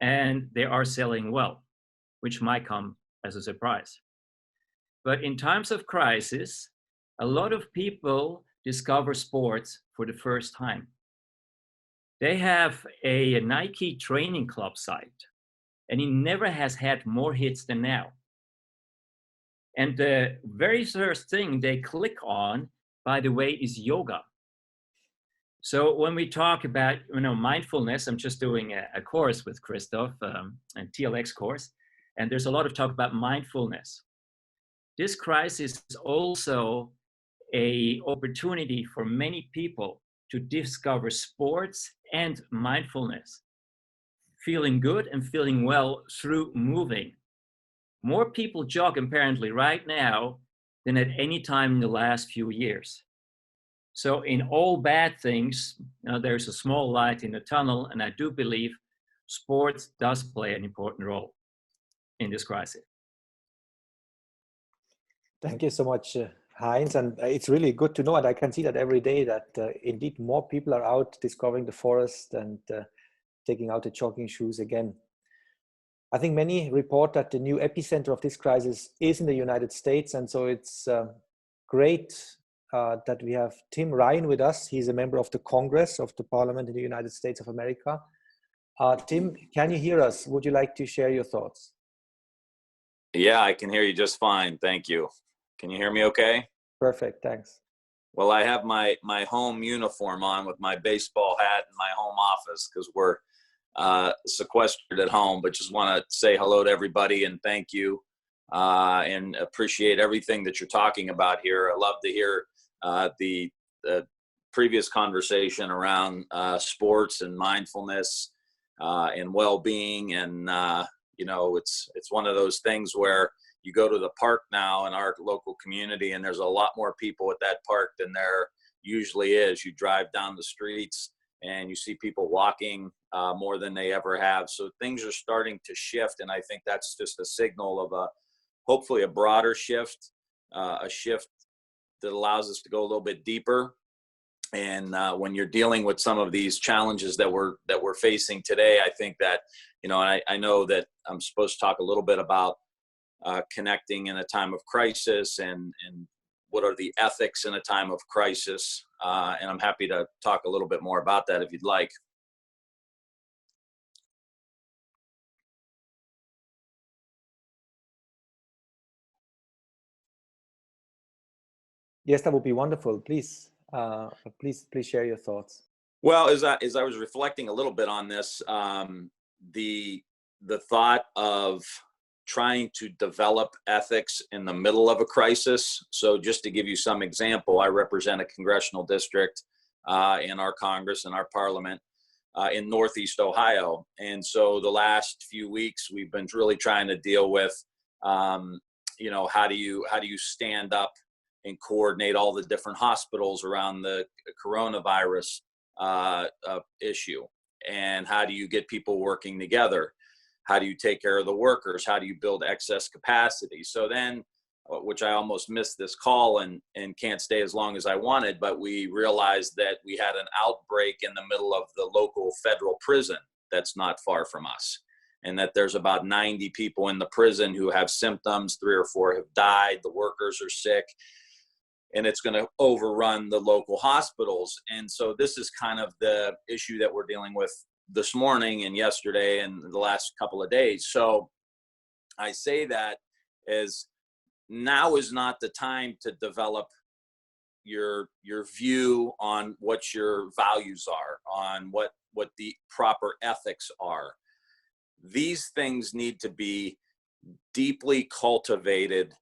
and they are selling well, which might come as a surprise. But in times of crisis, a lot of people discover sports for the first time. They have a Nike training club site, and it never has had more hits than now. And the very first thing they click on, by the way, is yoga. So when we talk about mindfulness, I'm just doing a course with Christoph, a TLX course, and there's a lot of talk about mindfulness. This crisis is also an opportunity for many people to discover sports and mindfulness, feeling good and feeling well through moving. More people jog apparently right now than at any time in the last few years. So in all bad things, there's a small light in the tunnel, and I do believe sports does play an important role in this crisis. Thank you so much, Heinz. And it's really good to know, and I can see that every day, that indeed more people are out discovering the forest and taking out the jogging shoes again. I think many report that the new epicenter of this crisis is in the United States. And so it's great that we have Tim Ryan with us. He's a member of the Congress of the Parliament in the United States of America. Tim, can you hear us? Would you like to share your thoughts? Yeah, I can hear you just fine. Thank you. Can you hear me okay? Perfect, thanks. Well, I have my home uniform on with my baseball hat and my home office because we're sequestered at home, but just want to say hello to everybody and thank you and appreciate everything that you're talking about here. I love to hear the previous conversation around sports and mindfulness and well-being, and you know, it's one of those things where you go to the park now in our local community and there's a lot more people at that park than there usually is. You drive down the streets and you see people walking more than they ever have. So things are starting to shift, and I think that's just a signal of hopefully a broader shift, a shift that allows us to go a little bit deeper. And when you're dealing with some of these challenges that we're facing today, I think that, you know, I know that I'm supposed to talk a little bit about connecting in a time of crisis and what are the ethics in a time of crisis. And I'm happy to talk a little bit more about that if you'd like. Yes, that would be wonderful. Please, please share your thoughts. Well, as I was reflecting a little bit on this, the thought of trying to develop ethics in the middle of a crisis. So just to give you some example, I represent a congressional district in our Congress and our Parliament in Northeast Ohio. And so the last few weeks, we've been really trying to deal with, you know, how do you stand up and coordinate all the different hospitals around the coronavirus issue? And how do you get people working together? How do you take care of the workers? How do you build excess capacity? So then, which I almost missed this call and can't stay as long as I wanted, but we realized that we had an outbreak in the middle of the local federal prison that's not far from us. And that there's about 90 people in the prison who have symptoms, 3 or 4 have died, the workers are sick, and it's going to overrun the local hospitals. And so this is kind of the issue that we're dealing with this morning and yesterday and the last couple of days. So I say that as now is not the time to develop your view on what your values are, on what the proper ethics are. These things need to be deeply cultivated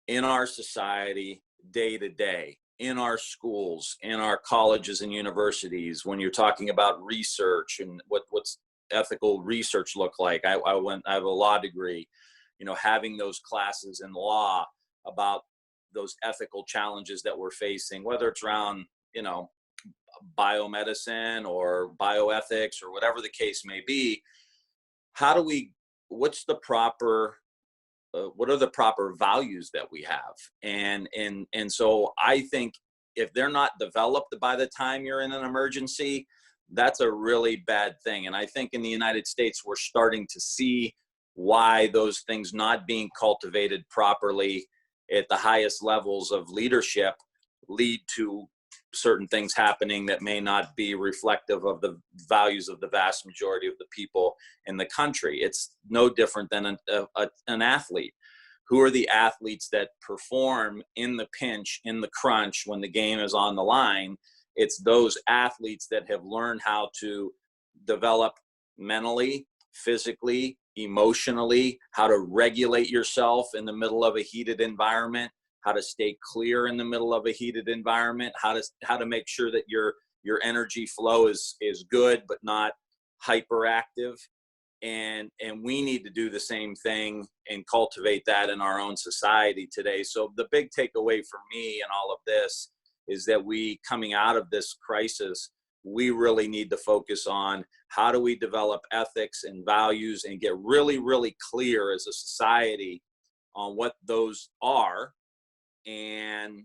in our society day to day, in our schools, in our colleges and universities. When you're talking about research and what's ethical research look like, I have a law degree, you know, having those classes in law about those ethical challenges that we're facing, whether it's around, you know, biomedicine or bioethics or whatever the case may be. What's the proper what are the proper values that we have? And so I think if they're not developed by the time you're in an emergency, that's a really bad thing. And I think in the United States, we're starting to see why those things not being cultivated properly at the highest levels of leadership lead to certain things happening that may not be reflective of the values of the vast majority of the people in the country. It's no different than an athlete. Who are the athletes that perform in the pinch, in the crunch, when the game is on the line? It's those athletes that have learned how to develop mentally, physically, emotionally, how to regulate yourself in the middle of a heated environment, how to stay clear in the middle of a heated environment, how to make sure that your energy flow is good but not hyperactive. And we need to do the same thing and cultivate that in our own society today. So the big takeaway for me in all of this is that we, coming out of this crisis, we really need to focus on how do we develop ethics and values and get really, really clear as a society on what those are. And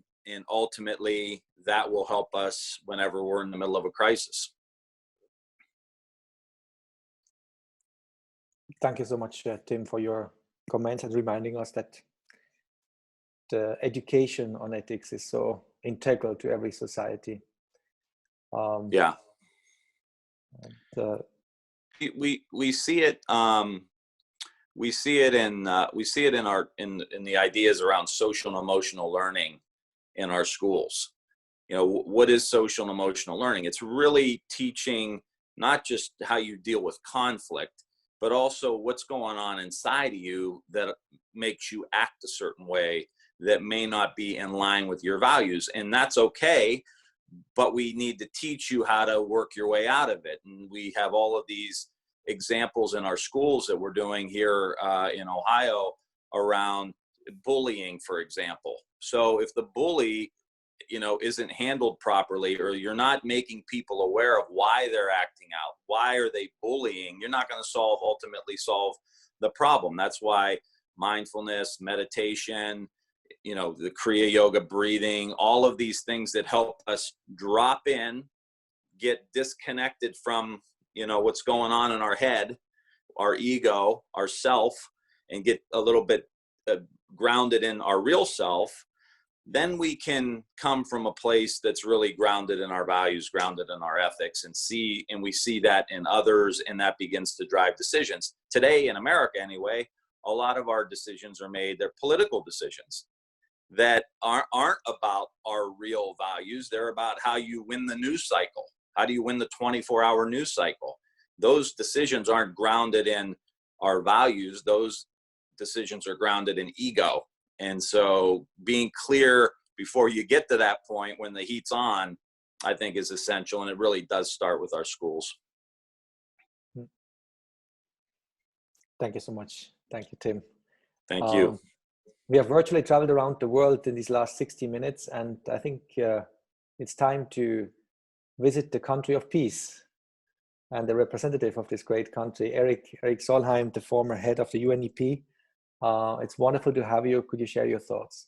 ultimately that will help us whenever we're in the middle of a crisis. Thank you so much, Tim, for your comments and reminding us that the education on ethics is so integral to every society. Yeah. We see it. We see it in the ideas around social and emotional learning in our schools. You know, what is social and emotional learning? It's really teaching not just how you deal with conflict, but also what's going on inside of you that makes you act a certain way that may not be in line with your values. And that's okay, but we need to teach you how to work your way out of it. And we have all of these examples in our schools that we're doing here in Ohio around bullying, for example. So if the bully, you know, isn't handled properly, or you're not making people aware of why they're acting out, why are they bullying, you're not going to ultimately solve the problem. That's why mindfulness, meditation, you know, the Kriya Yoga, breathing, all of these things that help us drop in, get disconnected from, you know, what's going on in our head, our ego, our self, and get a little bit grounded in our real self. Then we can come from a place that's really grounded in our values, grounded in our ethics, and we see that in others, and that begins to drive decisions. Today in America anyway, a lot of our decisions are made, they're political decisions that aren't about our real values. They're about how you win the news cycle. How do you win the 24-hour news cycle? Those decisions aren't grounded in our values. Those decisions are grounded in ego. And so being clear before you get to that point when the heat's on, I think is essential. And it really does start with our schools. Thank you so much. Thank you, Tim. Thank you. We have virtually traveled around the world in these last 60 minutes, and I think it's time to visit the country of peace. And the representative of this great country, Eric Solheim, the former head of the UNEP. It's wonderful to have you. Could you share your thoughts?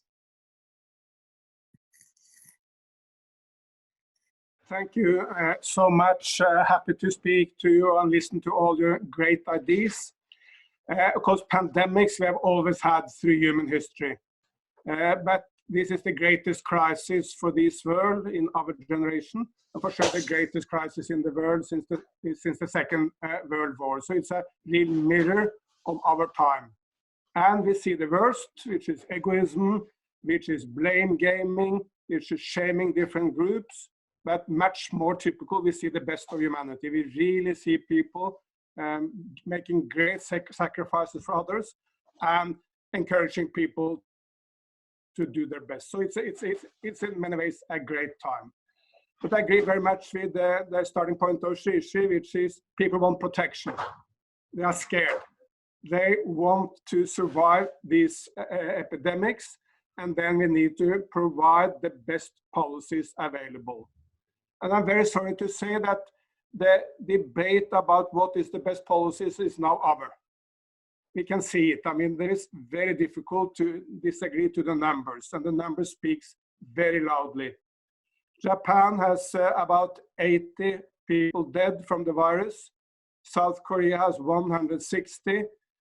Thank you so much. Happy to speak to you and listen to all your great ideas. Of course, pandemics we have always had through human history. But this is the greatest crisis for this world in our generation, and for sure the greatest crisis in the world since the Second World War. So it's a real mirror of our time. And we see the worst, which is egoism, which is blame gaming, which is shaming different groups. But much more typical, we see the best of humanity. We really see people making great sacrifices for others and encouraging people to do their best. So it's in many ways a great time. But I agree very much with the starting point of Shishi, which is people want protection. They are scared. They want to survive these epidemics, and then we need to provide the best policies available. And I'm very sorry to say that the debate about what is the best policies is now over. We can see it. I mean, there is very difficult to disagree to the numbers, and the numbers speaks very loudly. Japan has about 80 people dead from the virus. South Korea has 160.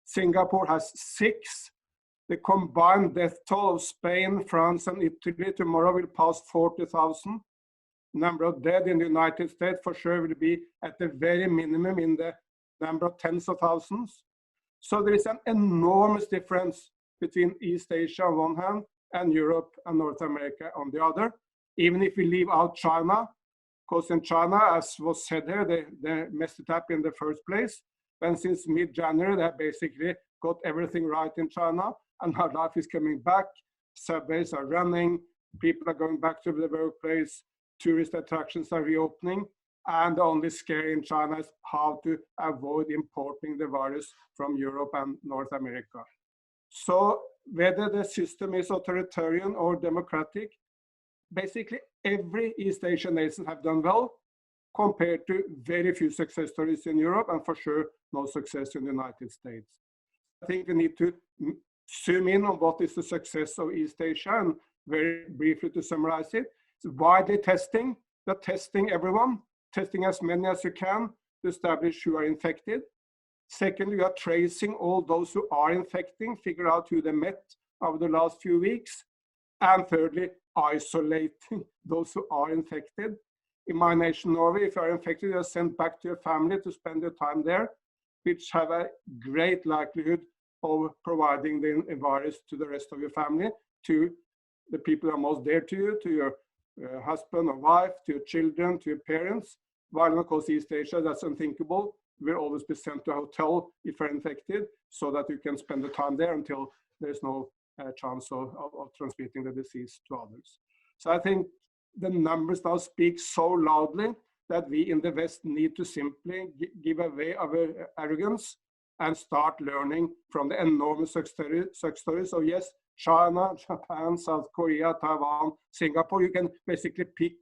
Singapore has 6. The combined death toll of Spain, France, and Italy tomorrow will pass 40,000. Number of dead in the United States for sure will be at the very minimum in the number of tens of thousands. So there is an enormous difference between East Asia on one hand and Europe and North America on the other. Even if we leave out China, because in China, as was said here, they messed it up in the first place. And since mid-January, they basically got everything right in China, and now life is coming back. Subways are running, people are going back to the workplace, tourist attractions are reopening, and the only scare in China is how to avoid importing the virus from Europe and North America. So whether the system is authoritarian or democratic, basically every East Asian nation have done well. compared to very few success stories in Europe, and for sure no success in the United States. I think we need to zoom in on what is the success of East Asia, and very briefly to summarize it, it's widely testing, that testing everyone, testing as many as you can to establish who are infected. Secondly, we are tracing all those who are infecting, figure out who they met over the last few weeks. And thirdly, isolating those who are infected. In my nation, Norway, if you are infected, you are sent back to your family to spend your time there, which have a great likelihood of providing the virus to the rest of your family, to the people who are most dear to you, to your husband or wife, to your children, to your parents. While of course East Asia, that's unthinkable. Will always be sent to a hotel if you're infected, so that you can spend the time there until there's no chance of transmitting the disease to others. So I think the numbers now speak so loudly that we in the West need to simply give away our arrogance and start learning from the enormous success stories. So yes, China, Japan, South Korea, Taiwan, Singapore, you can basically pick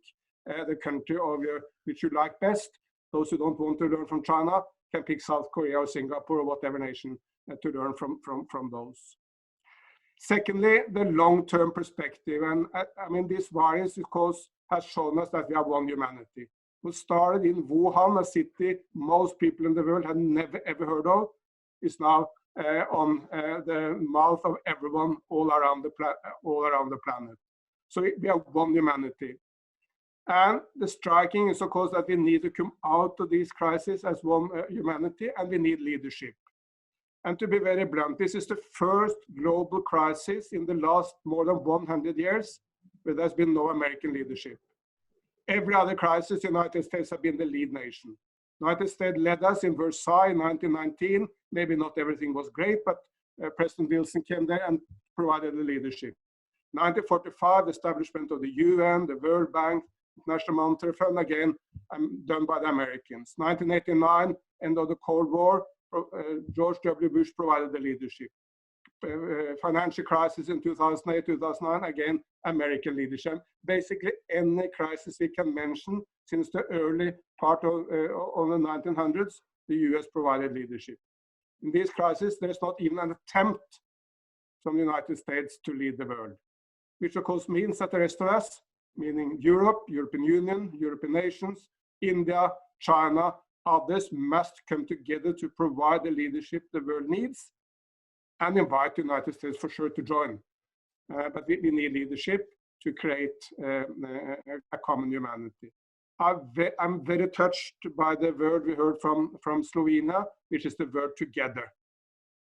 the country of which you like best. Those who don't want to learn from China can pick South Korea or Singapore or whatever nation to learn from those. Secondly, the long-term perspective. And I mean, this virus, of course, has shown us that we have one humanity. We started in Wuhan, a city most people in the world had never ever heard of, is now on the mouth of everyone all around the planet. So we have one humanity. And the striking is, of course, that we need to come out of these crises as one humanity, and we need leadership. And to be very blunt, this is the first global crisis in the last more than 100 years where there's been no American leadership. Every other crisis, the United States have been the lead nation. The United States led us in Versailles in 1919. Maybe not everything was great, but President Wilson came there and provided the leadership. 1945, the establishment of the UN, the World Bank, International Monetary Fund, again, done by the Americans. 1989, end of the Cold War, George W. Bush provided the leadership. Financial crisis in 2008, 2009, again, American leadership. Basically, any crisis we can mention since the early part of the 1900s, the US provided leadership. In this crisis, there's not even an attempt from the United States to lead the world, which of course means that the rest of us, meaning Europe, European Union, European nations, India, China, others must come together to provide the leadership the world needs and invite the United States for sure to join. But we need leadership to create a common humanity. I'm very touched by the word we heard from Slovenia, which is the word together.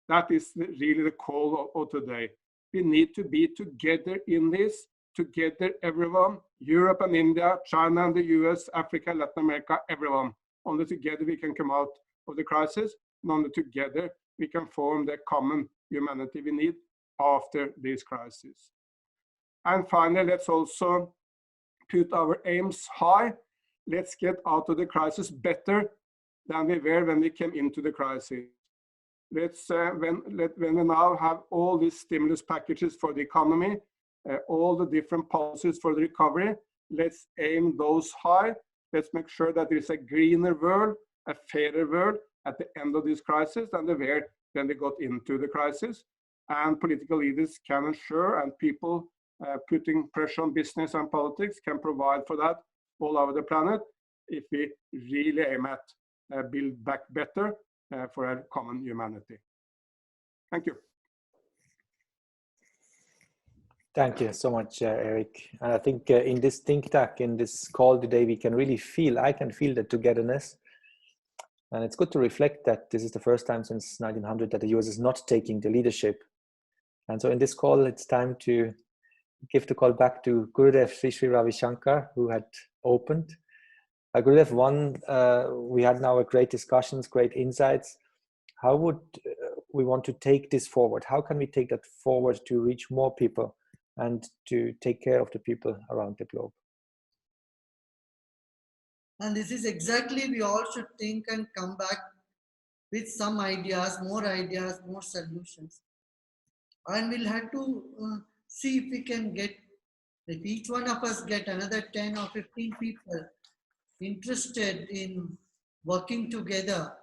That is really the call of today. We need to be together in this, together everyone, Europe and India, China and the US, Africa, Latin America, everyone. Only together we can come out of the crisis, and only together we can form the common humanity we need after this crisis. And finally, let's also put our aims high. Let's get out of the crisis better than we were when we came into the crisis. Let's, when we now have all these stimulus packages for the economy, all the different policies for the recovery, let's aim those high. Let's make sure that there is a greener world, a fairer world at the end of this crisis than they were when they got into the crisis. And political leaders can ensure, and people putting pressure on business and politics can provide for that all over the planet if we really aim at build back better for a common humanity. Thank you. Thank you so much, Eric. And I think in this think tank, in this call today, we can really feel, I can feel the togetherness. And it's good to reflect that this is the first time since 1900 that the US is not taking the leadership. And so in this call, it's time to give the call back to Gurudev Sri Ravi Shankar, who had opened. Gurudev, we had now a great discussions, great insights. How would we want to take this forward? How can we take that forward to reach more people and to take care of the people around the globe? And this is exactly we all should think and come back with some ideas, more solutions. And we'll have to see if we can get, if each one of us get another 10 or 15 people interested in working together,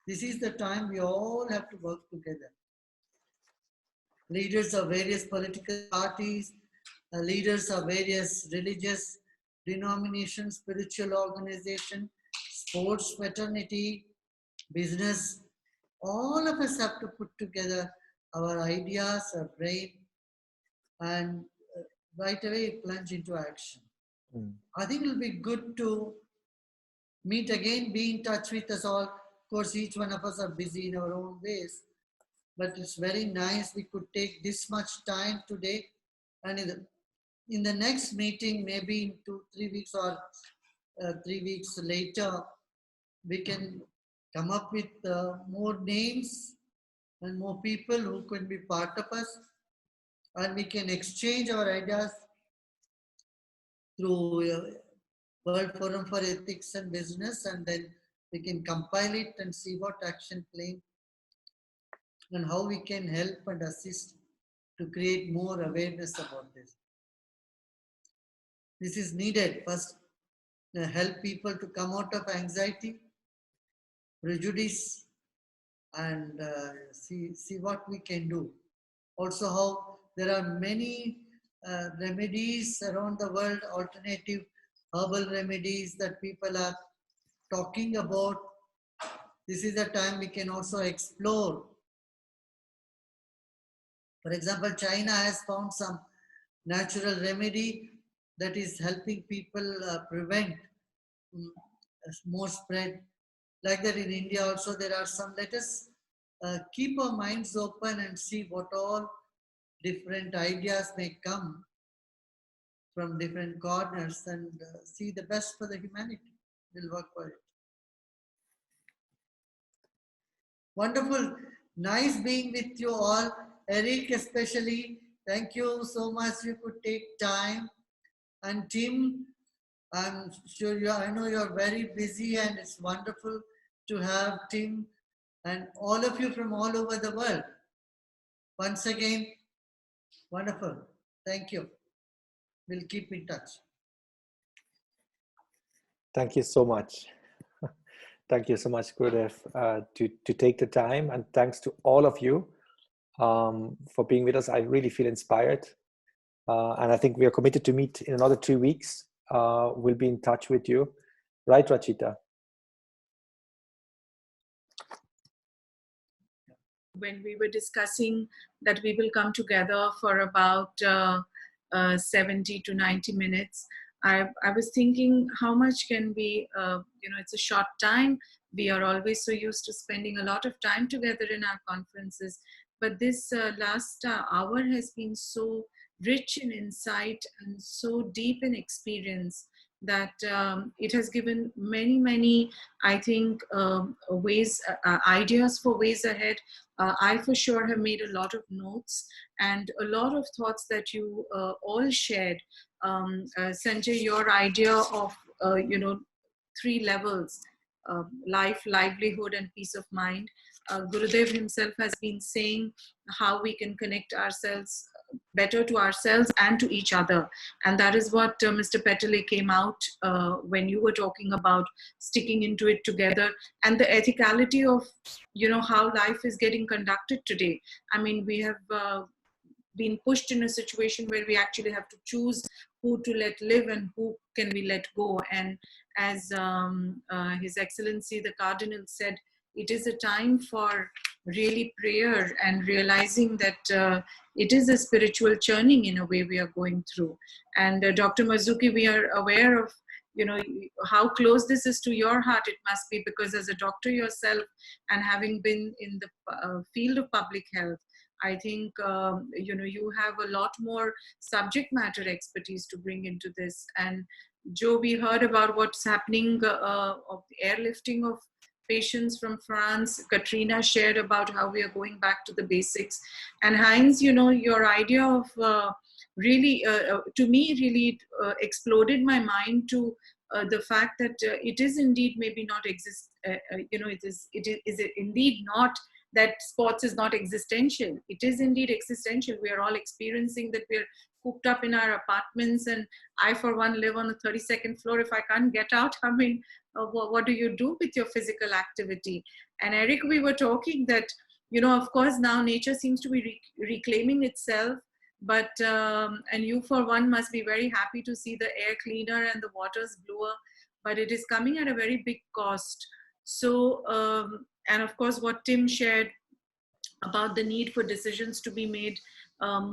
this is the time we all have to work together. Leaders of various political parties, leaders of various religious denominations, spiritual organization, sports fraternity, business, all of us have to put together our ideas, our brain, and right away plunge into action. I think it will be good to meet again, be in touch with us all. Of course, each one of us are busy in our own ways, but it's very nice we could take this much time today, and in the next meeting, maybe in 2-3 weeks or 3 weeks later, we can come up with more names and more people who can be part of us, and we can exchange our ideas through World Forum for Ethics and Business, and then we can compile it and see what action plan and how we can help and assist to create more awareness about this. This is needed. First, help people to come out of anxiety, prejudice, and see what we can do. Also, how there are many remedies around the world, alternative herbal remedies that people are talking about. This is a time we can also explore. For example, China has found some natural remedy that is helping people prevent more spread. Like that in India also there are some. Let us keep our minds open and see what all different ideas may come from different corners, and see the best for the humanity. We'll work for it. Wonderful. Nice being with you all. Eric especially, thank you so much. You could take time. And Tim, I'm sure I know you're very busy, and it's wonderful to have Tim and all of you from all over the world. Once again, wonderful. Thank you. We'll keep in touch. Thank you so much. Thank you so much, Gurudev, to take the time, and thanks to all of you for being with us. I really feel inspired, and I think we are committed to meet in another 2 weeks. We'll be in touch with you. Right, Rachita? When we were discussing that we will come together for about 70 to 90 minutes, I was thinking how much can we, it's a short time. We are always so used to spending a lot of time together in our conferences. But this last hour has been so rich in insight and so deep in experience that it has given many, I think, ways, ideas for ways ahead. I for sure have made a lot of notes and a lot of thoughts that you all shared. Sanjay, your idea of, 3 levels, life, livelihood, and peace of mind. Gurudev himself has been saying how we can connect ourselves better to ourselves and to each other. And that is what Mr. Petale came out when you were talking about sticking into it together, and the ethicality of, how life is getting conducted today. I mean, we have been pushed in a situation where we actually have to choose who to let live and who can we let go. And as His Excellency the Cardinal said, it is a time for really prayer and realizing that it is a spiritual churning in a way we are going through. And Dr. Mazuki, we are aware of, how close this is to your heart. It must be, because as a doctor yourself and having been in the field of public health, I think, you have a lot more subject matter expertise to bring into this. And Joe, we heard about what's happening of the airlifting of patients from France. Katrina shared about how we are going back to the basics. And Heinz, your idea of really, to me, really exploded my mind to the fact that it is indeed maybe not exist, it is indeed not that sports is not existential. It is indeed existential. We are all experiencing that we're cooped up in our apartments, and I for one live on the 32nd floor. If I can't get out, I mean, what do you do with your physical activity? And Eric, we were talking that, you know, of course now nature seems to be reclaiming itself, but and you for one must be very happy to see the air cleaner and the waters bluer, but it is coming at a very big cost. So and of course what Tim shared about the need for decisions to be made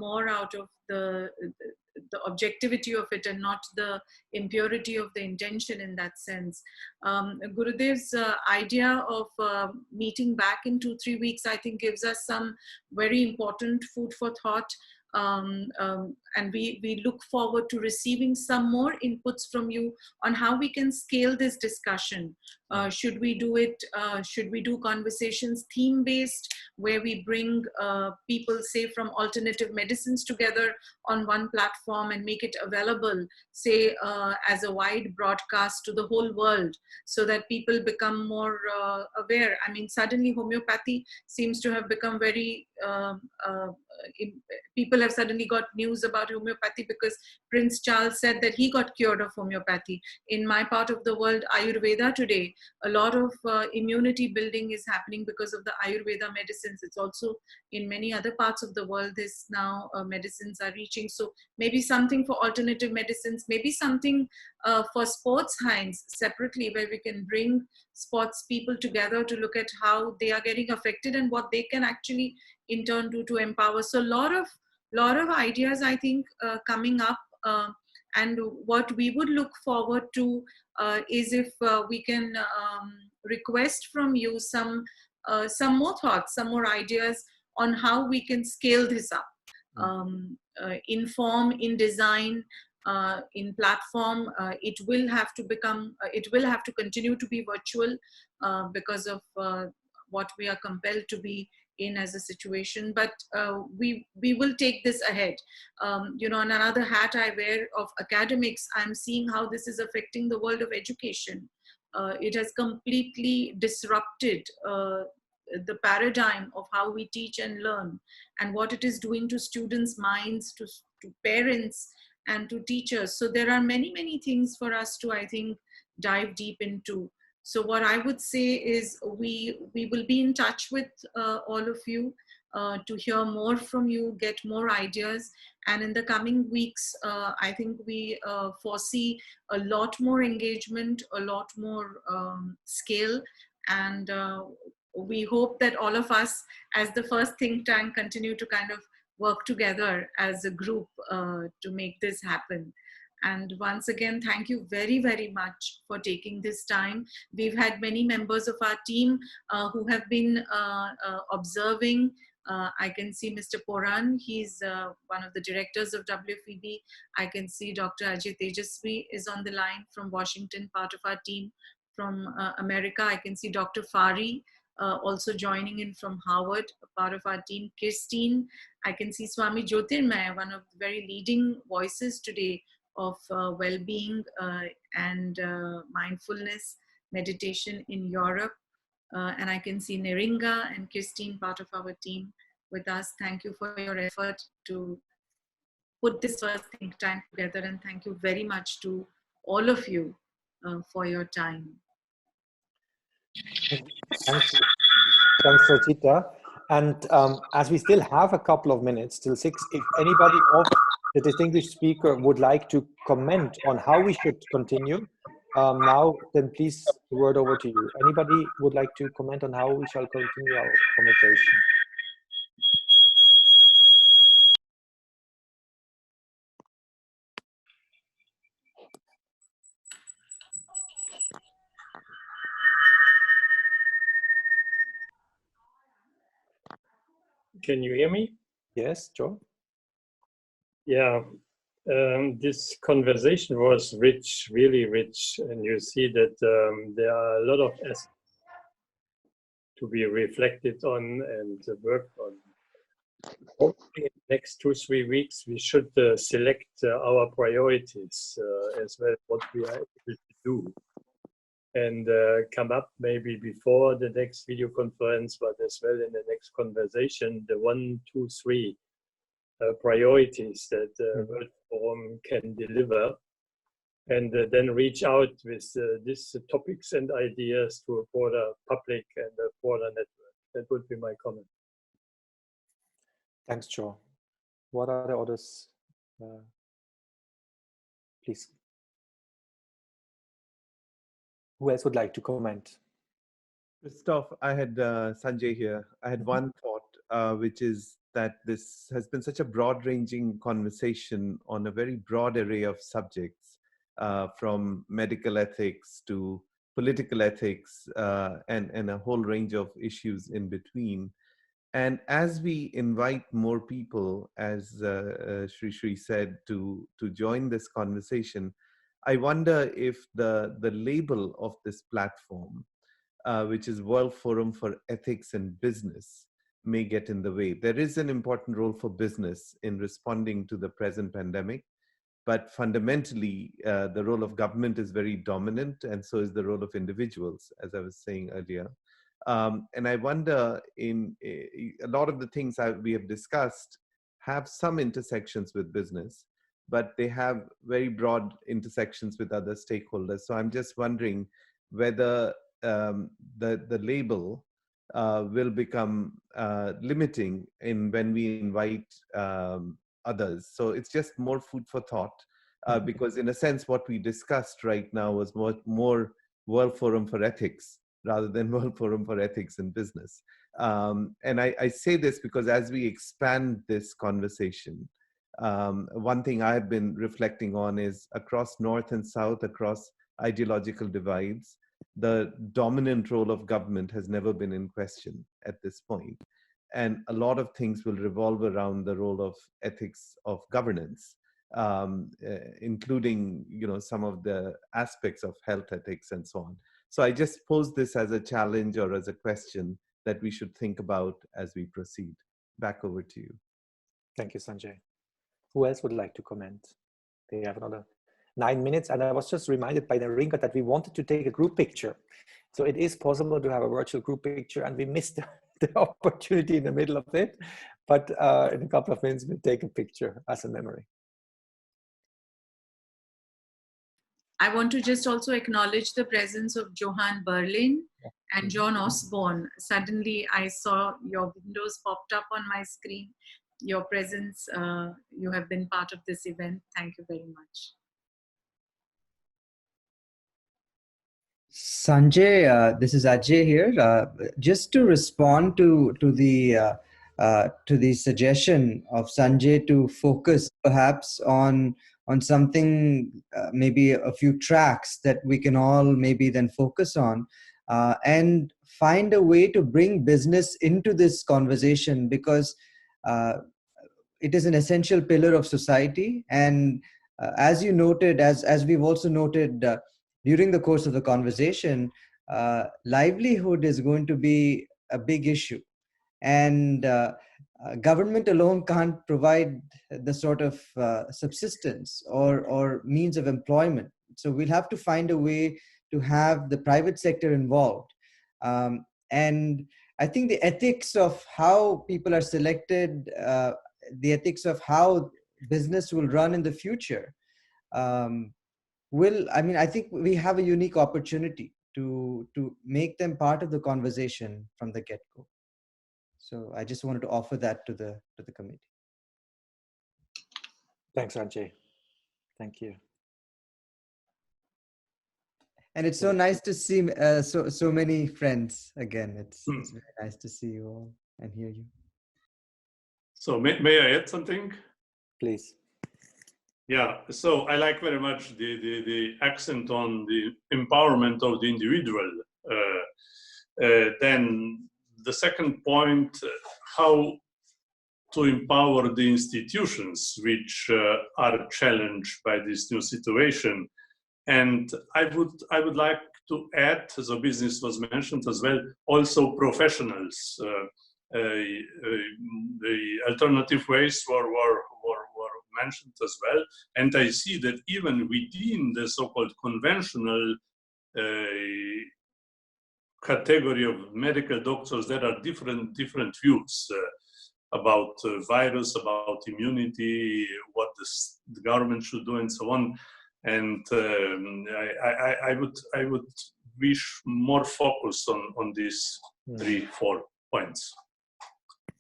more out of the objectivity of it and not the impurity of the intention in that sense. Gurudev's idea of meeting back in 2-3 weeks, I think, gives us some very important food for thought. And we look forward to receiving some more inputs from you on how we can scale this discussion. Should we do it, should we do conversations theme-based, where we bring people, say, from alternative medicines together on one platform and make it available, say, as a wide broadcast to the whole world, so that people become more aware? I mean, suddenly homeopathy seems to have become very, people have suddenly got news about homeopathy because Prince Charles said that he got cured of homeopathy. In my part of the world, Ayurveda today, a lot of immunity building is happening because of the Ayurveda medicines. It's also in many other parts of the world, this now medicines are reaching. So maybe something for alternative medicines, maybe something for sports hinds separately, where we can bring sports people together to look at how they are getting affected and what they can actually in turn do to empower. So a lot of ideas, I think, coming up. And what we would look forward to is if we can request from you some more thoughts, some more ideas on how we can scale this up, in form, in design, in platform. It will have to become, it will have to continue to be virtual because of what we are compelled to be in as a situation, but we will take this ahead. You know, on another hat I wear of academics, I'm seeing how this is affecting the world of education. It has completely disrupted the paradigm of how we teach and learn, and what it is doing to students' minds, to parents, and to teachers. So there are many things for us to, I think, dive deep into. So what I would say is we will be in touch with all of you to hear more from you, get more ideas. And in the coming weeks, I think we foresee a lot more engagement, a lot more scale. And we hope that all of us, as the first think tank, continue to kind of work together as a group to make this happen. And once again, thank you very much for taking this time. We've had many members of our team who have been observing. I can see Mr. Poran, he's one of the directors of WFEB. I can see Dr. Ajay Tejasvi is on the line from Washington, part of our team from America. I can see Dr. Fari also joining in from Harvard, a part of our team. Christine, I can see Swami Jyotirmaya, one of the very leading voices today of well-being and mindfulness meditation in Europe. And I can see Neringa and Christine, part of our team, with us. Thank you for your effort to put this first think tank together, and thank you very much to all of you for your time. Thanks, Rachita. And as we still have a couple of minutes till 6, if anybody of the distinguished speaker would like to comment on how we should continue now, then please, the word over to you. Anybody would like to comment on how we shall continue our conversation? Can you hear me? Yes, Joe? Yeah, this conversation was rich, really rich. And you see that there are a lot of aspects to be reflected on and worked on. Hopefully in the next 2-3 weeks, we should select our priorities as well, what we are able to do. and come up maybe before the next video conference, but as well in the next conversation, the 1, 2, 3 priorities that World Forum can deliver, and then reach out with these topics and ideas to a broader public and a broader network. That would be my comment. Thanks, Joe. What are the others? Please. Who else would like to comment? Christoph, I had Sanjay here. I had one thought, which is that this has been such a broad-ranging conversation on a very broad array of subjects, from medical ethics to political ethics, and a whole range of issues in between. And as we invite more people, as Sri said, to join this conversation, I wonder if the label of this platform, which is World Forum for Ethics and Business, may get in the way. There is an important role for business in responding to the present pandemic, but fundamentally, the role of government is very dominant, and so is the role of individuals, as I was saying earlier. And I wonder, in a lot of the things we have discussed have some intersections with business, but they have very broad intersections with other stakeholders. So I'm just wondering whether the label will become limiting when we invite others. So it's just more food for thought, because in a sense, what we discussed right now was more World Forum for Ethics rather than World Forum for Ethics in Business. And I say this because as we expand this conversation, one thing I've been reflecting on is across North and South, across ideological divides, the dominant role of government has never been in question at this point. And a lot of things will revolve around the role of ethics of governance, including, some of the aspects of health ethics and so on. So I just pose this as a challenge or as a question that we should think about as we proceed. Back over to you. Thank you, Sanjay. Who else would like to comment? They have another 9 minutes. And I was just reminded by Narinka that we wanted to take a group picture. So it is possible to have a virtual group picture, and we missed the opportunity in the middle of it. But in a couple of minutes, we'll take a picture as a memory. I want to just also acknowledge the presence of Johan Berlin and John Osborne. Suddenly, I saw your windows popped up on my screen. Your presence, you have been part of this event. Thank you very much. Sanjay, this is Ajay here. Just to respond to the suggestion of Sanjay to focus perhaps on something, maybe a few tracks that we can all maybe then focus on, and find a way to bring business into this conversation, because it is an essential pillar of society. And as you noted, as we've also noted during the course of the conversation, livelihood is going to be a big issue. And government alone can't provide the sort of subsistence or means of employment. So we'll have to find a way to have the private sector involved. And I think the ethics of how people are selected, the ethics of how business will run in the future, I think we have a unique opportunity to make them part of the conversation from the get-go. So I just wanted to offer that to the committee. Thanks, Ajay. Thank you. And it's so nice to see so many friends again. It's very nice to see you all and hear you. So may I add something? Please. Yeah, so I like very much the accent on the empowerment of the individual. Then the second point, how to empower the institutions which are challenged by this new situation. And I would like to add, so business was mentioned as well, also professionals. The alternative ways were mentioned as well. And I see that even within the so-called conventional category of medical doctors, there are different views about virus, about immunity, what the government should do, and so on. And I would wish more focus on these 3-4 points: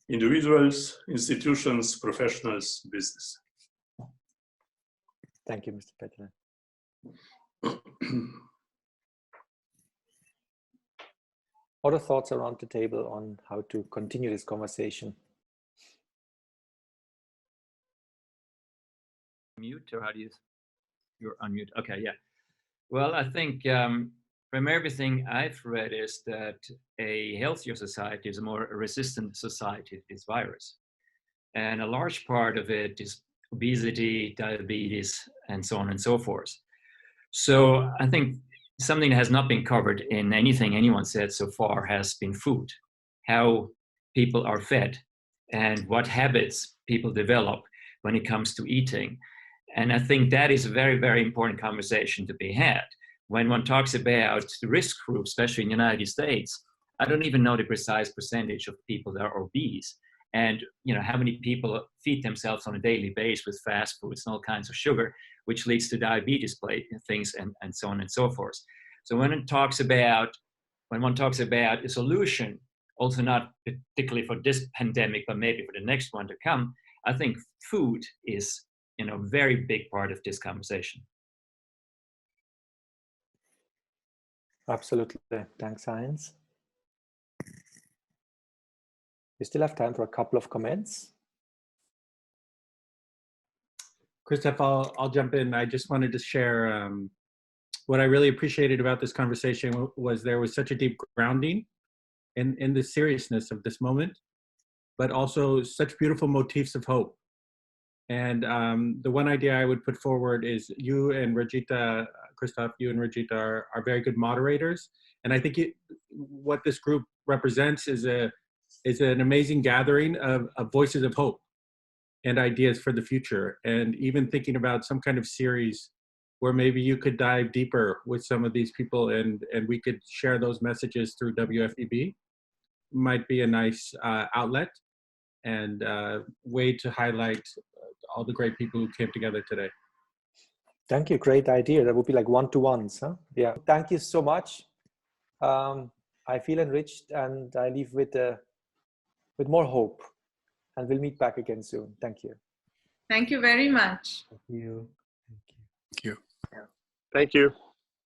individuals, institutions, professionals, business. Thank you, Mr. Petra. Other thoughts around the table on how to continue this conversation? Mute, or how do you? You're on mute. Okay, yeah. Well, I think from everything I've read is that a healthier society is a more resistant society to this virus. And a large part of it is obesity, diabetes, and so on and so forth. So I think something that has not been covered in anything anyone said so far has been food, how people are fed, and what habits people develop when it comes to eating. And I think that is a very, very important conversation to be had. When one talks about the risk groups, especially in the United States, I don't even know the precise percentage of people that are obese. And how many people feed themselves on a daily basis with fast foods and all kinds of sugar, which leads to diabetes things and so on and so forth. So when one talks about a solution, also not particularly for this pandemic, but maybe for the next one to come, I think food is a very big part of this conversation. Absolutely. Thanks, Heinz. We still have time for a couple of comments. Christoph, I'll jump in. I just wanted to share what I really appreciated about this conversation was there was such a deep grounding in the seriousness of this moment, but also such beautiful motifs of hope. And the one idea I would put forward is you and Rajita, Christoph, you and Rajita are very good moderators. And I think what this group represents is an amazing gathering of voices of hope and ideas for the future. And even thinking about some kind of series where maybe you could dive deeper with some of these people and we could share those messages through WFEB might be a nice outlet and way to highlight all the great people who came together today. Thank you. Great idea. That would be like one-to-ones, huh? Yeah. Thank you so much. I feel enriched and I leave with more hope. And we'll meet back again soon. Thank you. Thank you very much. Thank you. Thank you. Thank you.